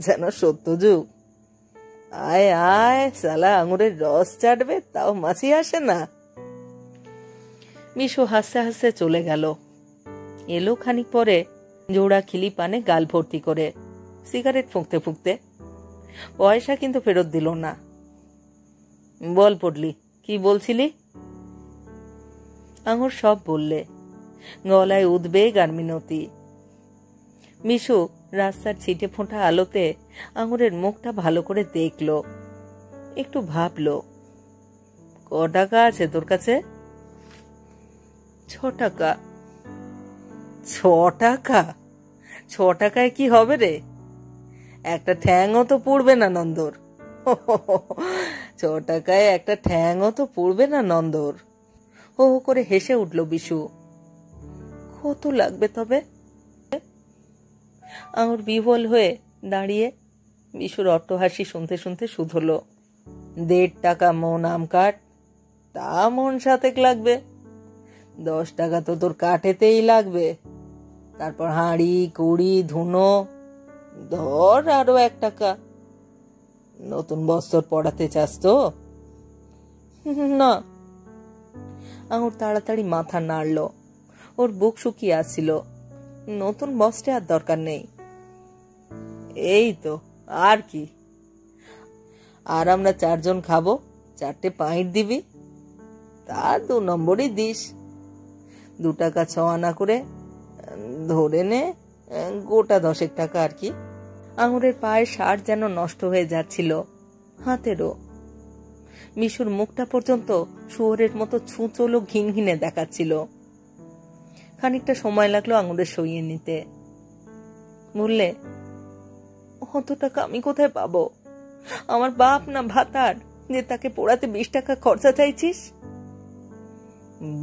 যেন সত্যযুগ। আয় আয়, সালা আঙুরের রস চাটবে, তাও মাছি আসে না। বিশু হাসতে হাসতে চলে গেল। এলো খানিক পরে জোড়া খিলি পানে গাল ভর্তি করে, সিগারেট ফুঁকতে ফুঁকতে। পয়সা কিন্তু ফেরত দিল না। বল পড়লি, কি বলছিলি? আঙুর সব বললে, গলায় উদ্বেগ আর মিনতি। বিশু রাস্তার ছিটে ফোঁটা আলোতে আঙুরের মুখটা ভালো করে দেখলো, একটু ভাবলো। ক টাকা আছে তোর কাছে? 6 টাকা। 6 টাকা? 6 টাকায় কি হবে রে? একটা ঠ্যাংও তো পড়বে না নন্দর। টাকায় একটা ঠ্যাংও তো পড়বে না নন্দর। হো হো করে হেসে উঠল বিশু। কত লাগবে তবে? আঙুর বিহ্বল হয়ে দাঁড়িয়ে বিশুর অট্টহাসি শুনতে শুনতে শুধল। 1.5 টাকা মন আম কাঠ, তা মন 7 লাগবে। 10 টাকা তো তোর কাঠেতেই লাগবে। তারপর হাঁড়ি কুড়ি ধুনো, ধর আরো 1 টাকা। নতুন বস্ত্র পড়াতে চাস তো? না। আঙুর তাড়াতাড়ি মাথা নাড়ল। ওর বুক শুকিয়ে আসছিল। নতুন বস্ত্রে আর দরকার নেই। এই তো, আর কি? আর আমরা 4 জন খাবো, 4টে পাইট দিবি। তা 2 নম্বরই দিস। 2 টাকা 6 আনা করে ধরে নে, গোটা 10 টাকা আর কি। আঙুরের পায়ের শার্ট যেন নষ্ট হয়ে যাচ্ছিল, হাতেরও। মিশুর মুখটা পর্যন্ত শুয়োরের মতো ছুঁচলো ঘিনঘিনে দেখাচ্ছিল। খানিকটা সময় লাগলো আঙুরের সইয়ে নিতে। বললে, অত টাকা আমি কোথায় পাবো? আমার বাপ না ভাতার যে তাকে পোড়াতে 20 টাকা খরচা চাইছিস?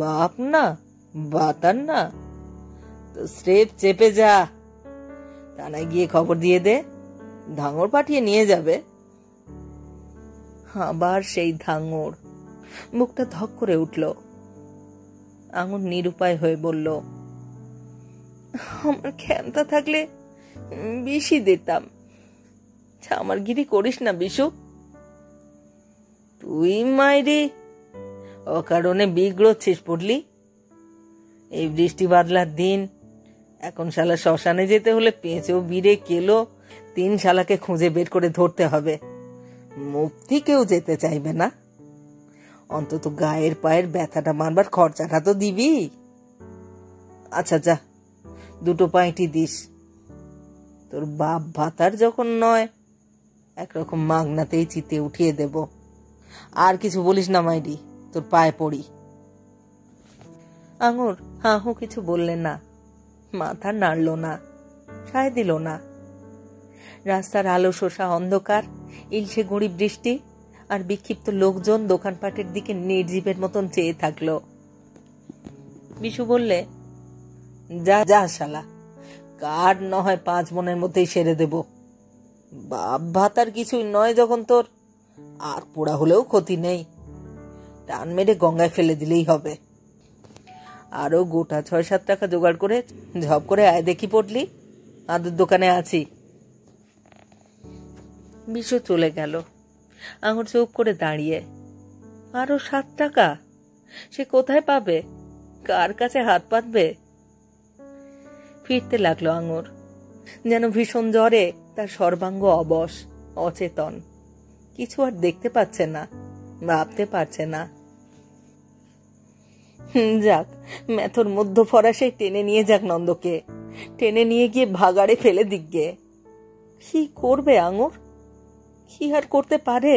বাপ না ভাতার না তো স্রেফ চেপে যা। থানায় গিয়ে খবর দিয়ে দে, ধাঙর পাঠিয়ে নিয়ে যাবে। আবার সেই ধাঙর। মুখটা ধক করে উঠল। আঙুর নিরুপায় হয়ে বলল, আমার ক্ষমতা থাকলে বেশি দিতাম। আমার গিরি করিস না বিশু। তুই মাইরি অকারণে বিগড়ছিস পড়লি। এই বৃষ্টি বাদলার দিন এখন শালা শ্মশানে যেতে হলে পেঁচো বিড়ে কেলো 3 শালাকে খুঁজে বের করে ধরতে হবে। মুক্তি কেউ যেতে চাইবে না। অন্তত গায়ের পায়ের ব্যথাটা মারবার খরচাটা তো দিবি। আচ্ছা যা, 2 পাইটি দিস। তোর বাপ ভাতার যখন নয়, একরকম মাগনাতেই চিতে উঠিয়ে দেব। আর কিছু বলিস না মাইরি, তোর পায়ে পড়ি। আঙুর হাহু কিছু বললেন না, মাথা নাড়ল না, সায় দিল না। রাস্তার আলো শোষা অন্ধকার, ইলশে গুঁড়ি বৃষ্টি আর বিক্ষিপ্ত লোকজন দোকানপাটের দিকে নির্জীবের মতন চেয়ে থাকলো। বিশু বললে, যা যা শালা, কার না হয় 5 মনের মধ্যেই সেরে দেব। বাপ ভাতার কিছুই নয় যখন তোর, আর পোড়া হলেও ক্ষতি নেই। টান মেরে গঙ্গায় ফেলে দিলেই হবে। আরো গোটা 6-7 টাকা জোগাড় করে ঝপ করে আয় দেখি পড়লি, আদুর দোকানে আছি। বিশু চলে গেল। আঙুর চুপ করে দাঁড়িয়ে। আরো 7 টাকা সে কোথায় পাবে? কার কাছে হাত পাতবে? ফিরতে লাগলো আঙুর, যেন ভীষণ জ্বরে তার সর্বাঙ্গ অবশ, অচেতন। কিছু আর দেখতে পাচ্ছে না, ভাবতে পারছে না। যাক, মেথর মধ্য ফরাসে টেনে নিয়ে যাক নন্দকে, টেনে নিয়ে গিয়ে ভাগাড়ে ফেলে দিকগে। কি করবে আঙুর? কি আর করতে পারে?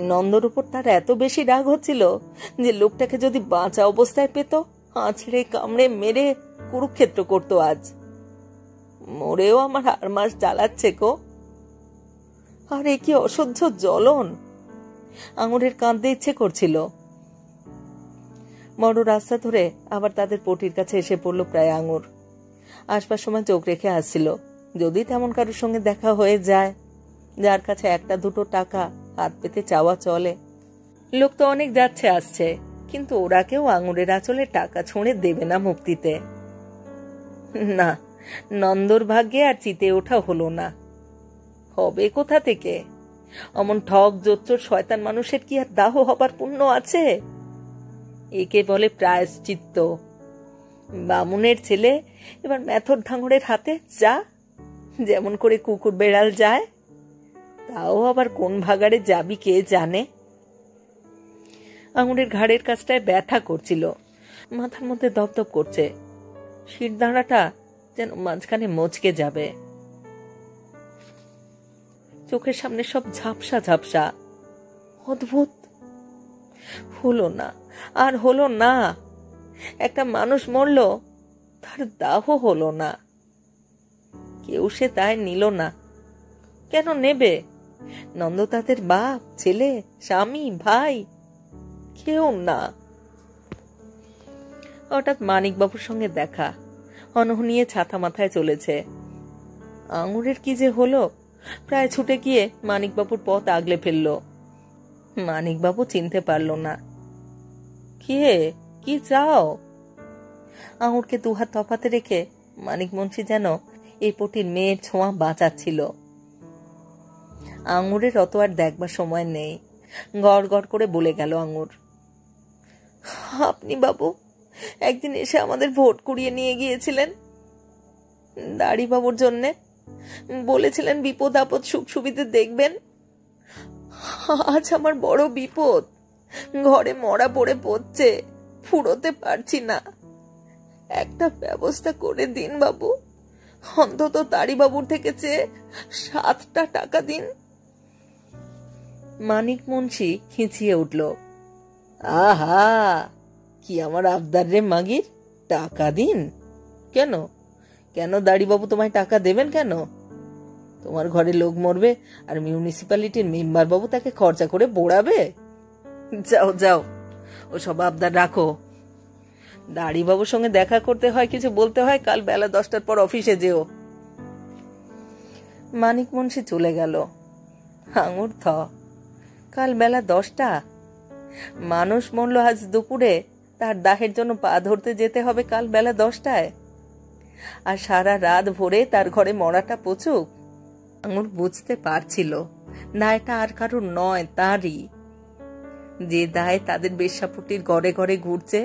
নন্দর উপর তার এত বেশি রাগ হচ্ছিল যে লোকটাকে যদি বাঁচা অবস্থায় পেত, আঁচড়ে কামড়ে মেরে কুরুক্ষেত্র করতো আজ। মরেও আমার হাড় মাস জ্বালাচ্ছে গো। আর এ কি অসহ্য জ্বলন! আঙুরের কাঁদতে ইচ্ছে করছিল। বড় রাস্তা ধরে আবার তাদের পটির কাছে এসে পড়লো প্রায় আঙুর। আসবার সময় চোখ রেখে আসছিল, যদি তেমন কারোর সঙ্গে দেখা হয়ে যায় যার কাছে 1-2 টাকা হাত পেতে চাওয়া চলে। লোক তো অনেক যাচ্ছে আসছে, কিন্তু ওরা কেউ আঙুরের আঁচলে টাকা ছুঁড়ে দেবে না মুক্তিতে। না, নন্দর ভাগ্যে আর চিতে ওঠা হলো না। হবে কোথা থেকে? অমন ঠক জোচ্চোর শয়তান মানুষের কি আর দাহ হবার পুণ্য আছে? একে বলে প্রায়শ্চিত্ত। বামুনের ছেলে এবার মেথর ধাঙড়ের হাতে যা, যেমন করে কুকুর বেড়াল যায়। তাও আবার কোন ভাগাড়ে যাবি কে জানে। আঙুরের ঘাড়ের কাছটায় ব্যথা করছিল, মাথার মধ্যে দপদপ করছে। শিরদাঁড়াটা যেন মাঝখানে মচকে যাবে। চোখের সামনে সব ঝাপসা ঝাপসা, অদ্ভুত। হলো না, আর হলো না। একটা মানুষ মরল, তার দাহ হলো না। কেউ সে দায় নিল না। কেন নেবে? নন্দ তাদের বাপ, ছেলে, স্বামী, ভাই কেউ না। হঠাৎ মানিকবাবুর সঙ্গে দেখা, হনহনিয়ে ছাতা মাথায় চলেছে। আঙুরের কি যে হলো, প্রায় ছুটে গিয়ে মানিকবাবুর পথ আগলে ফেলল। মানিকবাবু চিনতে পারল না। কে, কি চাও? আঙুরকে দুহাত তফাতে রেখে মানিক মুন্সি যেন এই পটির মেয়ের ছোঁয়া বাঁচাচ্ছিল। আঙুরের অত আর দেখবার সময় নেই, গড় গড় করে বলে গেল আঙুর, আপনি বাবু একদিন এসে আমাদের ভোট কুড়িয়ে নিয়ে গিয়েছিলেন দাড়ি বাবুর জন্যে, বলেছিলেন বিপদ আপদ সুখ সুবিধে দেখবেন। আজ আমার বড় বিপদ, ঘরে মরা পড়ে পড়ছে, ফুরোতে পারছি না, একটা ব্যবস্থা করে দিন বাবু, অন্তত দাড়ি বাবুর থেকে চেয়ে 7টা টাকা দিন। মানিক মুন্সি খিঁচিয়ে উঠল, আহা কি আমার আবদার রে মাগির, টাকা দিন? কেন কেন দাড়িবাবু তোমায় টাকা দেবেন কেন? তোমার ঘরে লোক মরবে আর মিউনিসিপ্যালিটির মেম্বার বাবু তাকে খরচা করে বোড়াবে? যাও যাও, ওসব আবদার রাখো। দাড়িবাবুর সঙ্গে দেখা করতে হয়, কিছু বলতে হয়, কাল বেলা 10টার পর অফিসে যেও। মানিক মুন্সি চলে গেল। আঙুর থ, কাল বেলা 10টা? মানুষ মরল আজ দুপুরে, তার দাহের জন্য পা ধরতে যেতে হবে কাল বেলা 10টায়, আর সারা রাত ভরে তার ঘরে মরাটা পচুক? আঙুর বুঝতে পারছিল দায়টা আর কারোর নয়, তারই। যে দায় তাদের বেশ্যাপুটির ঘরে ঘরে ঘুরছে,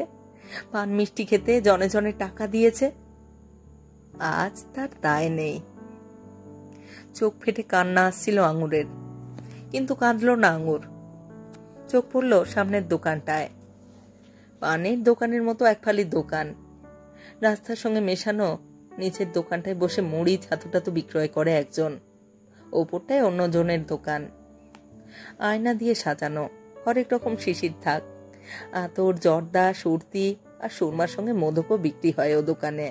পান মিষ্টি খেতে জনে জনে টাকা দিয়েছে, আজ তার দায় নেই। চোখ ফেটে কান্না আসছিল আঙুরের, কিন্তু কাঁদল না আঙুর। চোখ পড়ল সামনের দোকানটায়, পানের দোকানের মতো একফালি দোকান, রাস্তার সঙ্গে মেশানো। নিচের দোকানটায় বসে মুড়ি ছাতুটাতু বিক্রয় করে একজন, ওপরটায় অন্য জনের দোকান। আয়না দিয়ে সাজানো, হরেক রকম শিশির থাক, আতর, জর্দা, সুরতি আর সুরমার সঙ্গে মোদকও বিক্রি হয় ও দোকানে।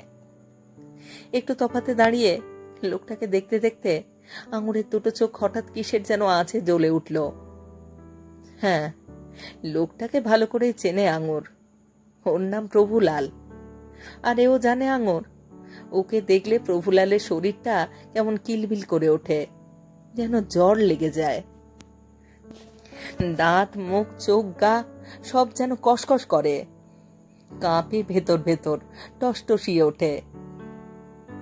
একটু তফাতে দাঁড়িয়ে লোকটাকে দেখতে দেখতে আঙুরের দুটো চোখ হঠাৎ কিসের যেন আছে জ্বলে উঠল। হ্যাঁ, লোকটাকে ভালো করেই চেনে আঙুর, ওর নাম প্রভুলাল। আর এও জানে আঙুর, ওকে দেখলে প্রভুলালের শরীরটা কেমন কিলবিল করে ওঠে, যেন জ্বর লেগে যায়। দাঁত, মুখ, চোখ, গা সব যেন কসকস করে, কাঁপে ভেতর ভেতর, টসটসিয়ে ওঠে।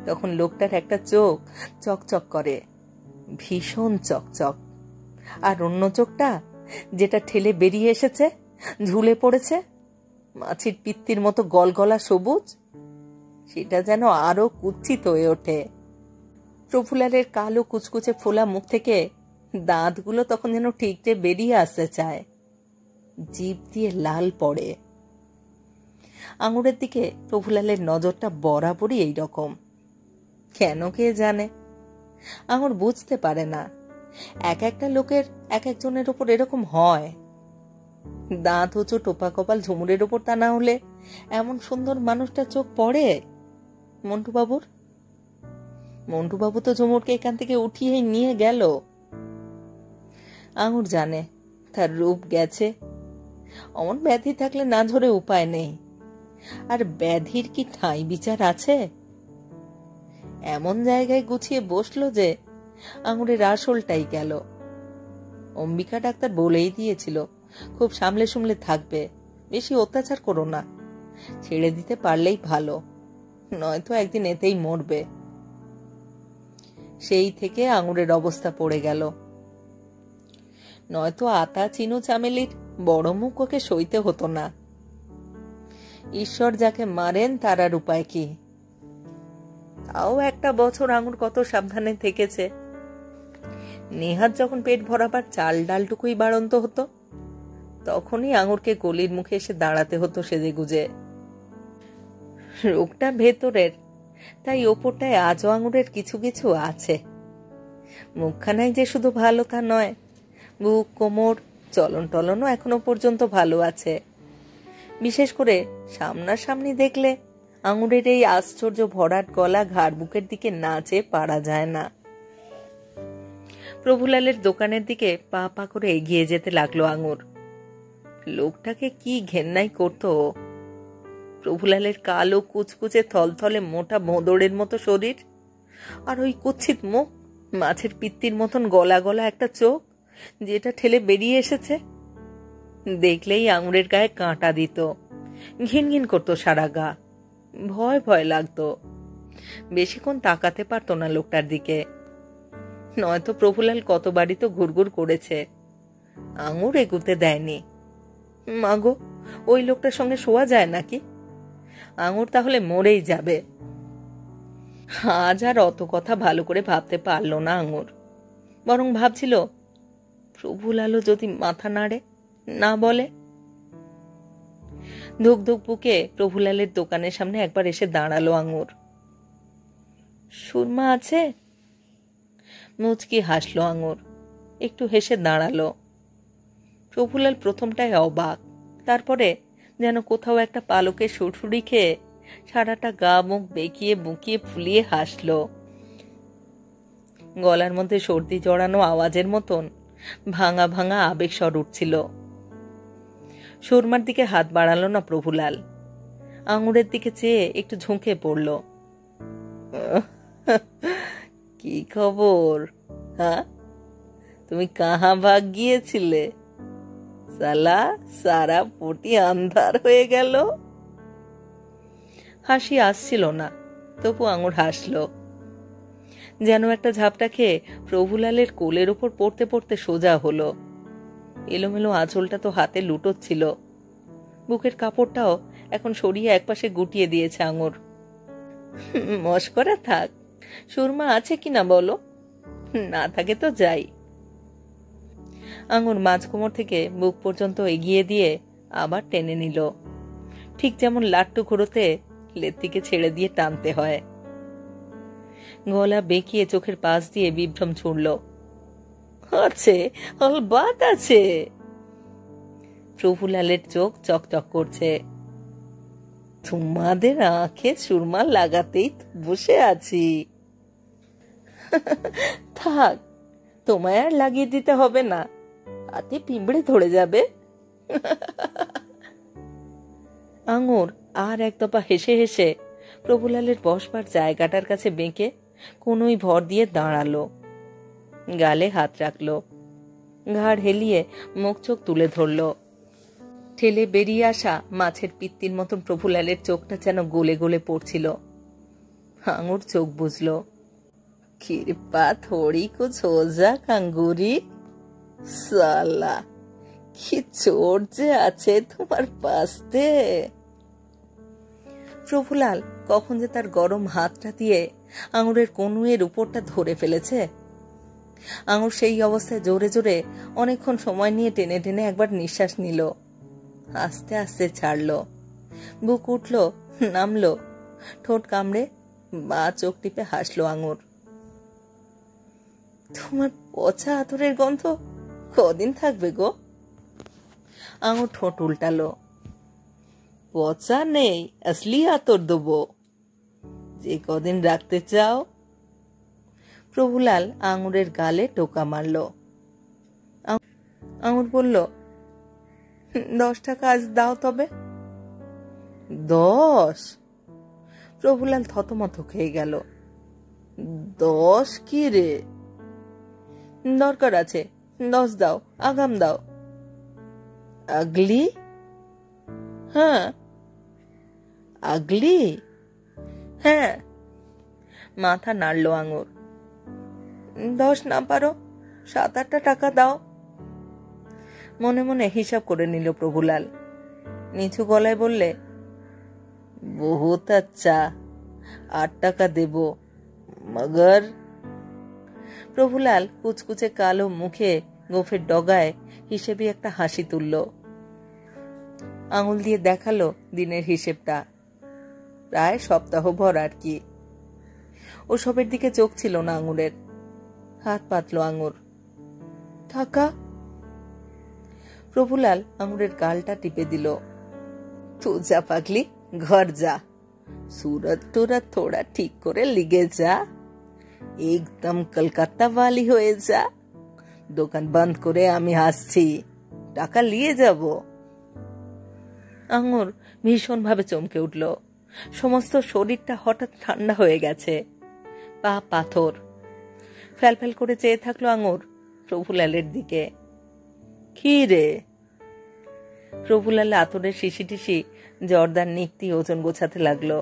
তখন লোকটার একটা চোখ চকচক করে, ভীষণ চকচক, আর অন্য চোখটা যেটা ঠেলে বেরিয়ে এসেছে, ঝুলে পড়েছে, মাছির পিত্তির মতো গলগলা সবুজ, সেটা যেন আরো কুৎসিত হয়ে ওঠে। প্রফুল্লালের কালো কুচকুচে ফোলা মুখ থেকে দাঁতগুলো তখন যেন ঠিকরে বেরিয়ে আসতে চায়, জিভ দিয়ে লাল পড়ে। আঙুরের দিকে প্রফুল্লালের নজরটা বরাবরই এইরকম, কেন কে জানে। আঙুর বুঝতে পারে না, এক একটা লোকের এক একজনের ওপর এরকম হয়। দাঁত উঁচু টোপা কপাল ঝুমুরের ওপর তা না হলে এমন সুন্দর মানুষটা চোখ পড়ে মন্টুবাবুর? মন্টুবাবু তো ঝুমুরকে এখান থেকে উঠিয়ে নিয়ে গেল। আঙুর জানে তার রূপ গেছে, অমন ব্যাধি থাকলে না ধরে উপায় নেই। আর ব্যাধির কি ঠাঁই বিচার আছে? এমন জায়গায় গুছিয়ে বসলো যে আঙুরের আসলটাই গেল। অম্বিকা ডাক্তার বলেই দিয়েছিল, খুব সামলে সুমলে থাকবে, বেশি অত্যাচার করো না, ছেড়ে দিতে পারলেই ভালো, নয়তো একদিন এতেই মরবে। সেই থেকে আঙুরের অবস্থা পড়ে গেল, নয়তো আতা চিনু চামেলির বড় মুখ ওকে সইতে হতো না। ঈশ্বর যাকে মারেন তার আর উপায় কি? তাও একটা বছর আঙুর কত সাবধানে থেকেছে। নেহাত যখন পেট ভরাবার চাল ডালটুকুই বাড়ন্ত হতো, তখনই আঙুরকে গলির মুখে এসে দাঁড়াতে হতো সেজে গুজে। রোগটা ভেতরের, তাই ওপরটায় আজও আঙুরের কিছু কিছু আছে। মুখখানাই যে শুধু ভালো তা নয়, বুক, কোমর, চলন টলনও এখনো পর্যন্ত ভালো আছে। বিশেষ করে সামনাসামনি দেখলে আঙুরের এই আশ্চর্য ভরাট গলা ঘাড় বুকের দিকে না চেয়ে পারা যায় না। প্রভুলালের দোকানের দিকে পা পা করে এগিয়ে যেতে লাগলো আঙুর। লোকটাকে কি ঘেন্নাই করতো। প্রভুলালের কালো কুচকুচে থলথলে মোটা ভোঁদড়ের মতো শরীর, আর ওই কুৎসিত মুখ, মাছের পিত্তির মতন গলা গলা একটা চোখ যেটা ঠেলে বেরিয়ে এসেছে। দেখলেই আঙুরের গায়ে কাঁটা দিত, ঘিন ঘিন করতো সারা গা, ভয় ভয় লাগতো। বেশিক্ষণ তাকাতে পারতো না লোকটার দিকে, নয়তো প্রভুলাল কতবারই তো ঘুরঘুর করেছে, আঙুর এগুতে দেয়নি। মাগো, ওই লোকটার সঙ্গে শোয়া যায় নাকি? আঙুর তাহলে মরেই যাবে। আজ আর অত কথা ভালো করে ভাবতে পারল না আঙুর, বরং ভাবছিল প্রভুলালও যদি মাথা নাড়ে, না বলে। ধুক ধুক বুকে প্রভুলালের দোকানের সামনে একবার এসে দাঁড়ালো আঙুর। সুরমা আছে? মুচকি হাসলো আঙুর, একটু হেসে দাঁড়ালো। প্রভুলাল প্রথমটায় অবাক, তারপরে যেন কোথাও একটা পালকের সুড়সুড়ি খেয়ে সারাটা গা মুখ বেঁকিয়ে বুকিয়ে ফুলিয়ে হাসলো। গলার মধ্যে সর্দি জড়ানো আওয়াজের মতন ভাঙা ভাঙা আবেগ স্বর উঠছিল। সুরমার দিকে হাত বাড়ালো না প্রভুলাল, আঙুরের দিকে চেয়ে একটু ঝুঁকে পড়ল। কি খবর? হ্যাঁ, তুমি কাহা ভাগ গিয়েছিলে? সালা সারা পটি আন্ধার হয়ে গেল। হাসি আসছিল না, তবু আঙুর হাসল। যেন একটা ঝাপটা খেয়ে প্রভুলালের কোলের উপর পড়তে পড়তে সোজা হলো। এলোমেলো আঁচলটা তো হাতে লুটোচ্ছিল, বুকের কাপড়টাও এখন সরিয়ে একপাশে গুটিয়ে দিয়েছে আঙুর। মস্করা থাক, সুরমা আছে কিনা বলো, না থাকে তো যাই। আঙুর মাঝ কোমর থেকে বুক পর্যন্ত এগিয়ে দিয়ে আবার টেনে নিল, ঠিক যেমন লাট্টু ঘুরোতে লেত্তিকে ছেড়ে দিয়ে টানতে হয়। গলা বেঁকিয়ে চোখের পাশ দিয়ে বিভ্রম ছুড়ল। আছে, অলবাত আছে। প্রভুলালের চোখ চকচক করছে। তোমাদের আঁখে সুরমা লাগাতেই বসে আছি। থাক, তোমায় আর লাগিয়ে দিতে হবে না, হাতে পিঁপড়ে ধরে যাবে। আঙুর আর এক দফা হেসে হেসে প্রভুলালের বসবার জায়গাটার কাছে বেঁকে কোনোই ভর দিয়ে দাঁড়ালো, গালে হাত রাখলো, ঘাড় হেলিয়ে মুখ চোখ তুলে ধরল। ঠেলে বেরিয়ে আসা মাছের পিত্তির মতন প্রভুলালের চোখটা যেন গলে গলে পড়ছিল। আঙুর চোখ বুঝল। কৃপা থোড়ি কুছ হো যা কাঙ্গুরি, সালা কি চোর যে আছে তোমার পাশে। প্রভুলাল কখন যে তার গরম হাতটা দিয়ে আঙুরের কনুয়ের উপরটা ধরে ফেলেছে। আঙুর সেই অবস্থায় জোরে জোরে অনেকক্ষণ সময় নিয়ে টেনে টেনে একবার নিঃশ্বাস নিল, আস্তে আস্তে ছাড়ল। বুক উঠল, নামলো, ঠোঁট কামড়ে বা চোখ টিপে হাসলো আঙুর। তোমার পচা আতরের গন্ধ কদিন থাকবে গো? আঙুর ঠোঁট উল্টালো। পচা নেই, আসলি আতর দেবো, যে কদিন রাখতে চাও। প্রভুলাল আঙুরের গালে টোকা মারল। আঙুর বলল, 10 টাকা আজ দাও তবে। 10? প্রভুলাল থতমত খেয়ে গেল। 10 কি রে? দরকার আছে, 10 দাও, আগাম দাও। আগলি? হ্যাঁ। আগলি? হ্যাঁ। মাথা নাড়ল আঙুর। 10 না পারো 7-8 টাকা দাও। মনে মনে হিসাব করে নিল প্রভুলাল, নিচু গলায় বললে, বহুত আচ্ছা, 8 টাকা দেব, মগর। প্রভুলাল কুচকুচে কালো মুখে গোফের ডগায় হিসেবে একটা হাসি তুলল, আঙুল দিয়ে দেখালো দিনের হিসেবটা, প্রায় সপ্তাহভর আর কি। ওসবের দিকে চোখ ছিল না আঙুরের। হাত পাতলো আঙুর। টাকা? প্রভুলাল আঙুরের গালটা টিপে দিল। তু যা পাগলি, ঘর যা, सूरत तुरत थोड़ा ठीक करे लिगे जा, एकदम कलकत्ता वाली होए जा। দোকান বন্ধ করে আমি আসছি, টাকা নিয়ে যাব। আঙুর ভীষণভাবে চমকে উঠল। সমস্ত শরীরটা হঠাৎ ঠান্ডা হয়ে গেছে, পা পাথর। ফ্যালফ্যাল করে চেয়ে থাকলো আঙুর প্রভুলালের দিকে। কি রে? প্রভুলাল আতরের শিশি টিসি জর্দার নিকটি ওজন গোছাতে লাগলো।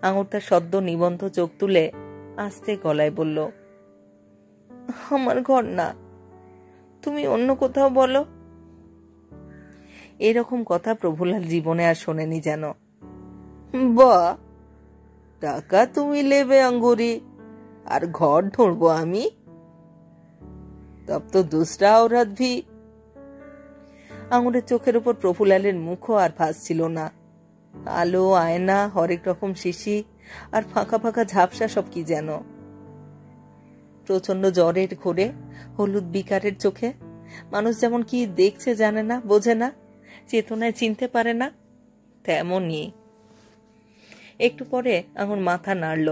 আঙুর তার সদ্য নিবন্ধ চোখ তুলে আস্তে গলায় বলল, আমার ঘর না, তুমি অন্য কোথাও বলো। এরকম কথা প্রভুলাল জীবনে আর শোনেনি যেন। বা, টাকা তুমি নেবে আঙ্গুরি, আর ঘর ঢুঁড়বো আমি? তব তো দুসরা औरत भी। আঙুরের চোখের উপর প্রফুলালের মুখও আর ভাসছিল না। আলো, আয়না, হরেক রকম শিশি আর ফাঁকা ফাঁকা ঝাপসা সব কি যেন। প্রচন্ড জ্বরের ঘোরে, হলুদ বিকারের চোখে মানুষ যেমন কি দেখছে জানে না, বোঝে না, চেতনায় চিনতে পারে না, তেমনই। একটু পরে আঙুর মাথা নাড়ল।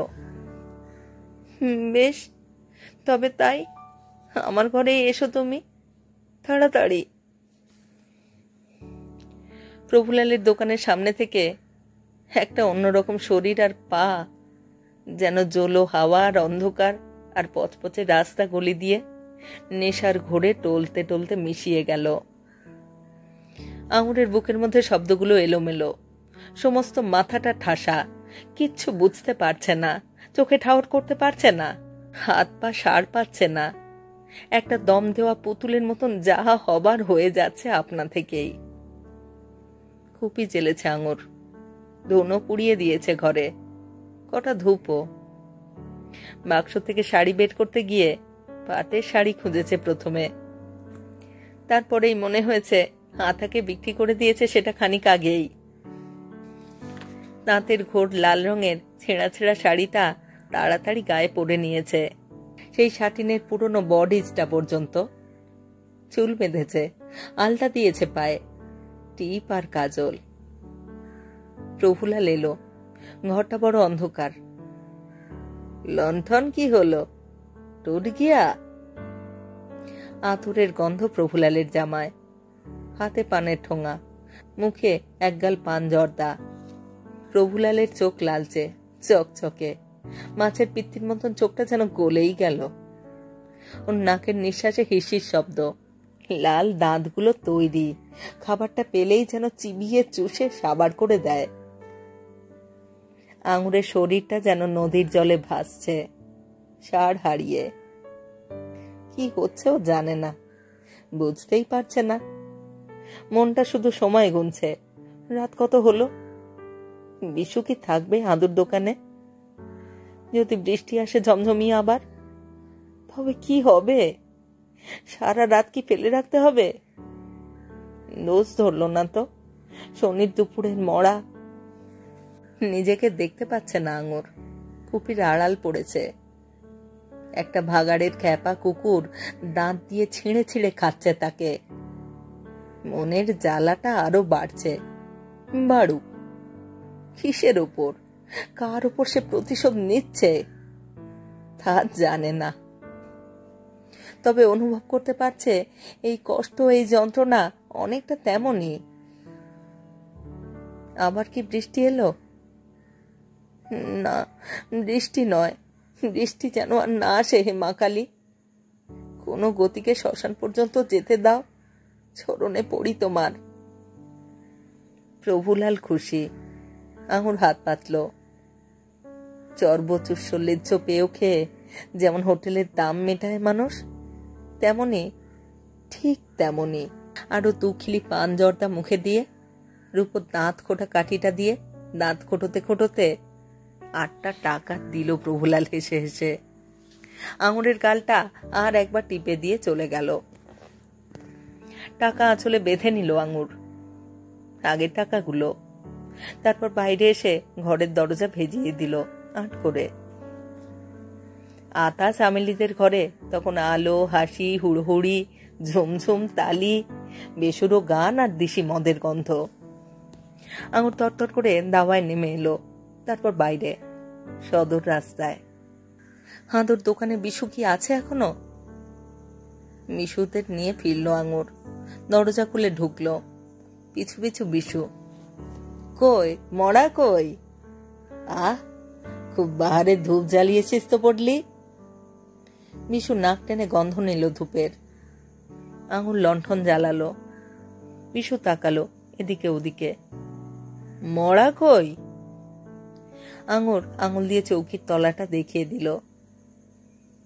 বেশ, তবে তাই। আমার ঘরে এসো তুমি, তাড়াতাড়ি। প্রভুলালের দোকানের সামনে থেকে একটা অন্যরকম শরীর আর পা যেন জলো হাওয়া আর অন্ধকার আর পচপচে রাস্তা গলি দিয়ে নেশার ঘোরে টলতে টলতে মিশিয়ে গেল। আঙুরের বুকের মধ্যে শব্দগুলো এলোমেলো, সমস্ত মাথাটা ঠাসা, কিচ্ছু বুঝতে পারছে না, চোখে ঠাউর করতে পারছে না, হাত পা সাড় পাচ্ছে না। একটা দম দেওয়া পুতুলের মতন যাহা হবার হয়ে যাচ্ছে আপনা থেকেই। খুপি জ্বেলেছে আঙুর, ধুনো পুড়িয়ে দিয়েছে ঘরে, কটা ধূপও। বাক্স থেকে শাড়ি বের করতে গিয়ে পাটের শাড়ি খুঁজেছে প্রথমে, তারপরেই মনে হয়েছে আতাকে বিক্রি করে দিয়েছে সেটা খানিক আগেই। তাঁতের ঘোর লাল রঙের ছেঁড়া ছেঁড়া শাড়িটা তাড়াতাড়ি গায়ে পরে নিয়েছে, সেই শাটিনের পুরনো বডিজটা পর্যন্ত। চুল বেঁধেছে, আলতা দিয়েছে পায়ে, টিপ আর কাজল। প্রভুলাল এলো, ঘরটা বড় অন্ধকার। লণ্ঠন কি হলো, টুট গিয়া? আতরের গন্ধ প্রভুলালের জামায়, হাতে পানের ঠোঙা, মুখে একগাল পান জর্দা। প্রভুলালের চোখ লালচে, চকচকে, মাছের পিত্তির মতন চোখটা যেন গলেই গেল। ওর নাকের নিঃশ্বাসে হিসির শব্দ, লাল দাঁতগুলো তৈরি, খাবারটা পেলেই যেন চিবিয়ে চুষে সাবার করে দেয়। আঙুরের শরীরটা যেন নদীর জলে ভাসছে, সার হারিয়ে। কি হচ্ছে ও জানে না, বুঝতেই পারছে না। মনটা শুধু সময় গুনছে, রাত কত হলো, বিশু কি থাকবে আদুর দোকানে? যদি বৃষ্টি আসে ঝমঝমিয়ে আবার, তবে কি হবে? সারা রাত কি ফেলে রাখতে হবে? দোষ ধরল না তো, শনির দুপুরের মরা। নিজেকে দেখতে পাচ্ছে না আঙুর, কুপির আড়াল পড়েছে। একটা ভাগাড়ের খ্যাপা কুকুর দাঁত দিয়ে ছিঁড়ে ছিঁড়ে খাচ্ছে তাকে। মনের জ্বালাটা আরো বাড়ছে। বাড়ুক, কিসের ওপর, কার ওপর সে প্রতিশোধ নিচ্ছে তা জানে না, তবে অনুভব করতে পারছে এই কষ্ট, এই যন্ত্রণা অনেকটা তেমনই। আবার কি বৃষ্টি এলো? না, বৃষ্টি নয়, বৃষ্টি যেন আর না আসে। হে মা কালী, কোনো গতিকে শ্মশান পর্যন্ত যেতে দাও, চরণে পড়ি তোমার। প্রভুলাল খুশি, আঙুর হাত পাতল। চর্বচুস্বল্যেচ্ছ পেয়েও খেয়ে যেমন হোটেলের দাম মেটায় মানুষ, তেমনি, ঠিক তেমনি আরো দুখিলি পান জর্দা মুখে দিয়ে, রূপোর দাঁত খোটা কাঠিটা দিয়ে দাঁত খোটোতে খোটোতে 8টা টাকা দিল প্রভুলাল হেসে হেসে। আঙুরের গালটা আর একবার টিপে দিয়ে চলে গেল। টাকা আঁচলে বেঁধে নিল আঙুর, আগের টাকাগুলো। তারপর বাইরে এসে ঘরের দরজা ভেজিয়ে দিল আট করে। আতা চামেলিদের ঘরে তখন আলো, হাসি, হুড়হুড়ি, ঝুমঝুম তালি, বেসুরো গান আর দিশি মদের গন্ধ। আঙুর তরতর করে দাওয়ায় নেমে এলো, তারপর বাইরে সদর রাস্তায়। হাঁদুর দোকানে বিশু কি আছে এখনো? মিশুদের নিয়ে ফিরল আঙুর। দরজা খুলে ঢুকলো। পিছু পিছু বিশু। কই মরা কই? আহ, খুব বাহারে ধূপ জ্বালিয়েছিস তো পড়লি। বিশু নাক টেনে গন্ধ নিল ধূপের। আঙুর লণ্ঠন জ্বালালো। বিশু তাকালো এদিকে ওদিকে। মরা কই? আঙুর আঙুল দিয়ে চৌকির তলাটা দেখিয়ে দিল।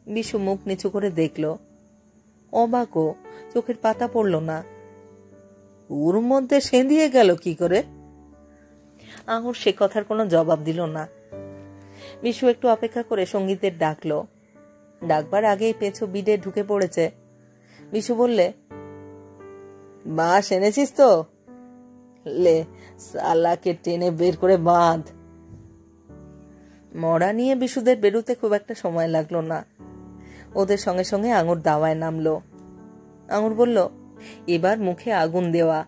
বিশু মুখ নিচু করে দেখল। অবাক, চোখের পাতা পড়ল না। ওর মধ্যে সেঁধিয়ে গেল কি করে? আঙুর সে কথার কোনো জবাব দিল না। বিশু একটু অপেক্ষা করে সঙ্গীতের ডাকলো। ডাকবার আগেই পেছু বিডে ঢুকে পড়েছে। বিশু বললে, বাঁশ এনেছিস তো? লে, সালাকে টেনে বের করে বাঁধ। মরা নিয়ে বিশুদের বেরোতে খুব একটা সময় লাগলো না। ওদের সঙ্গে সঙ্গে আঙুর দাওয়ায় নামলো। আঙুর বলল, এবার মুখে আগুন দেওয়া।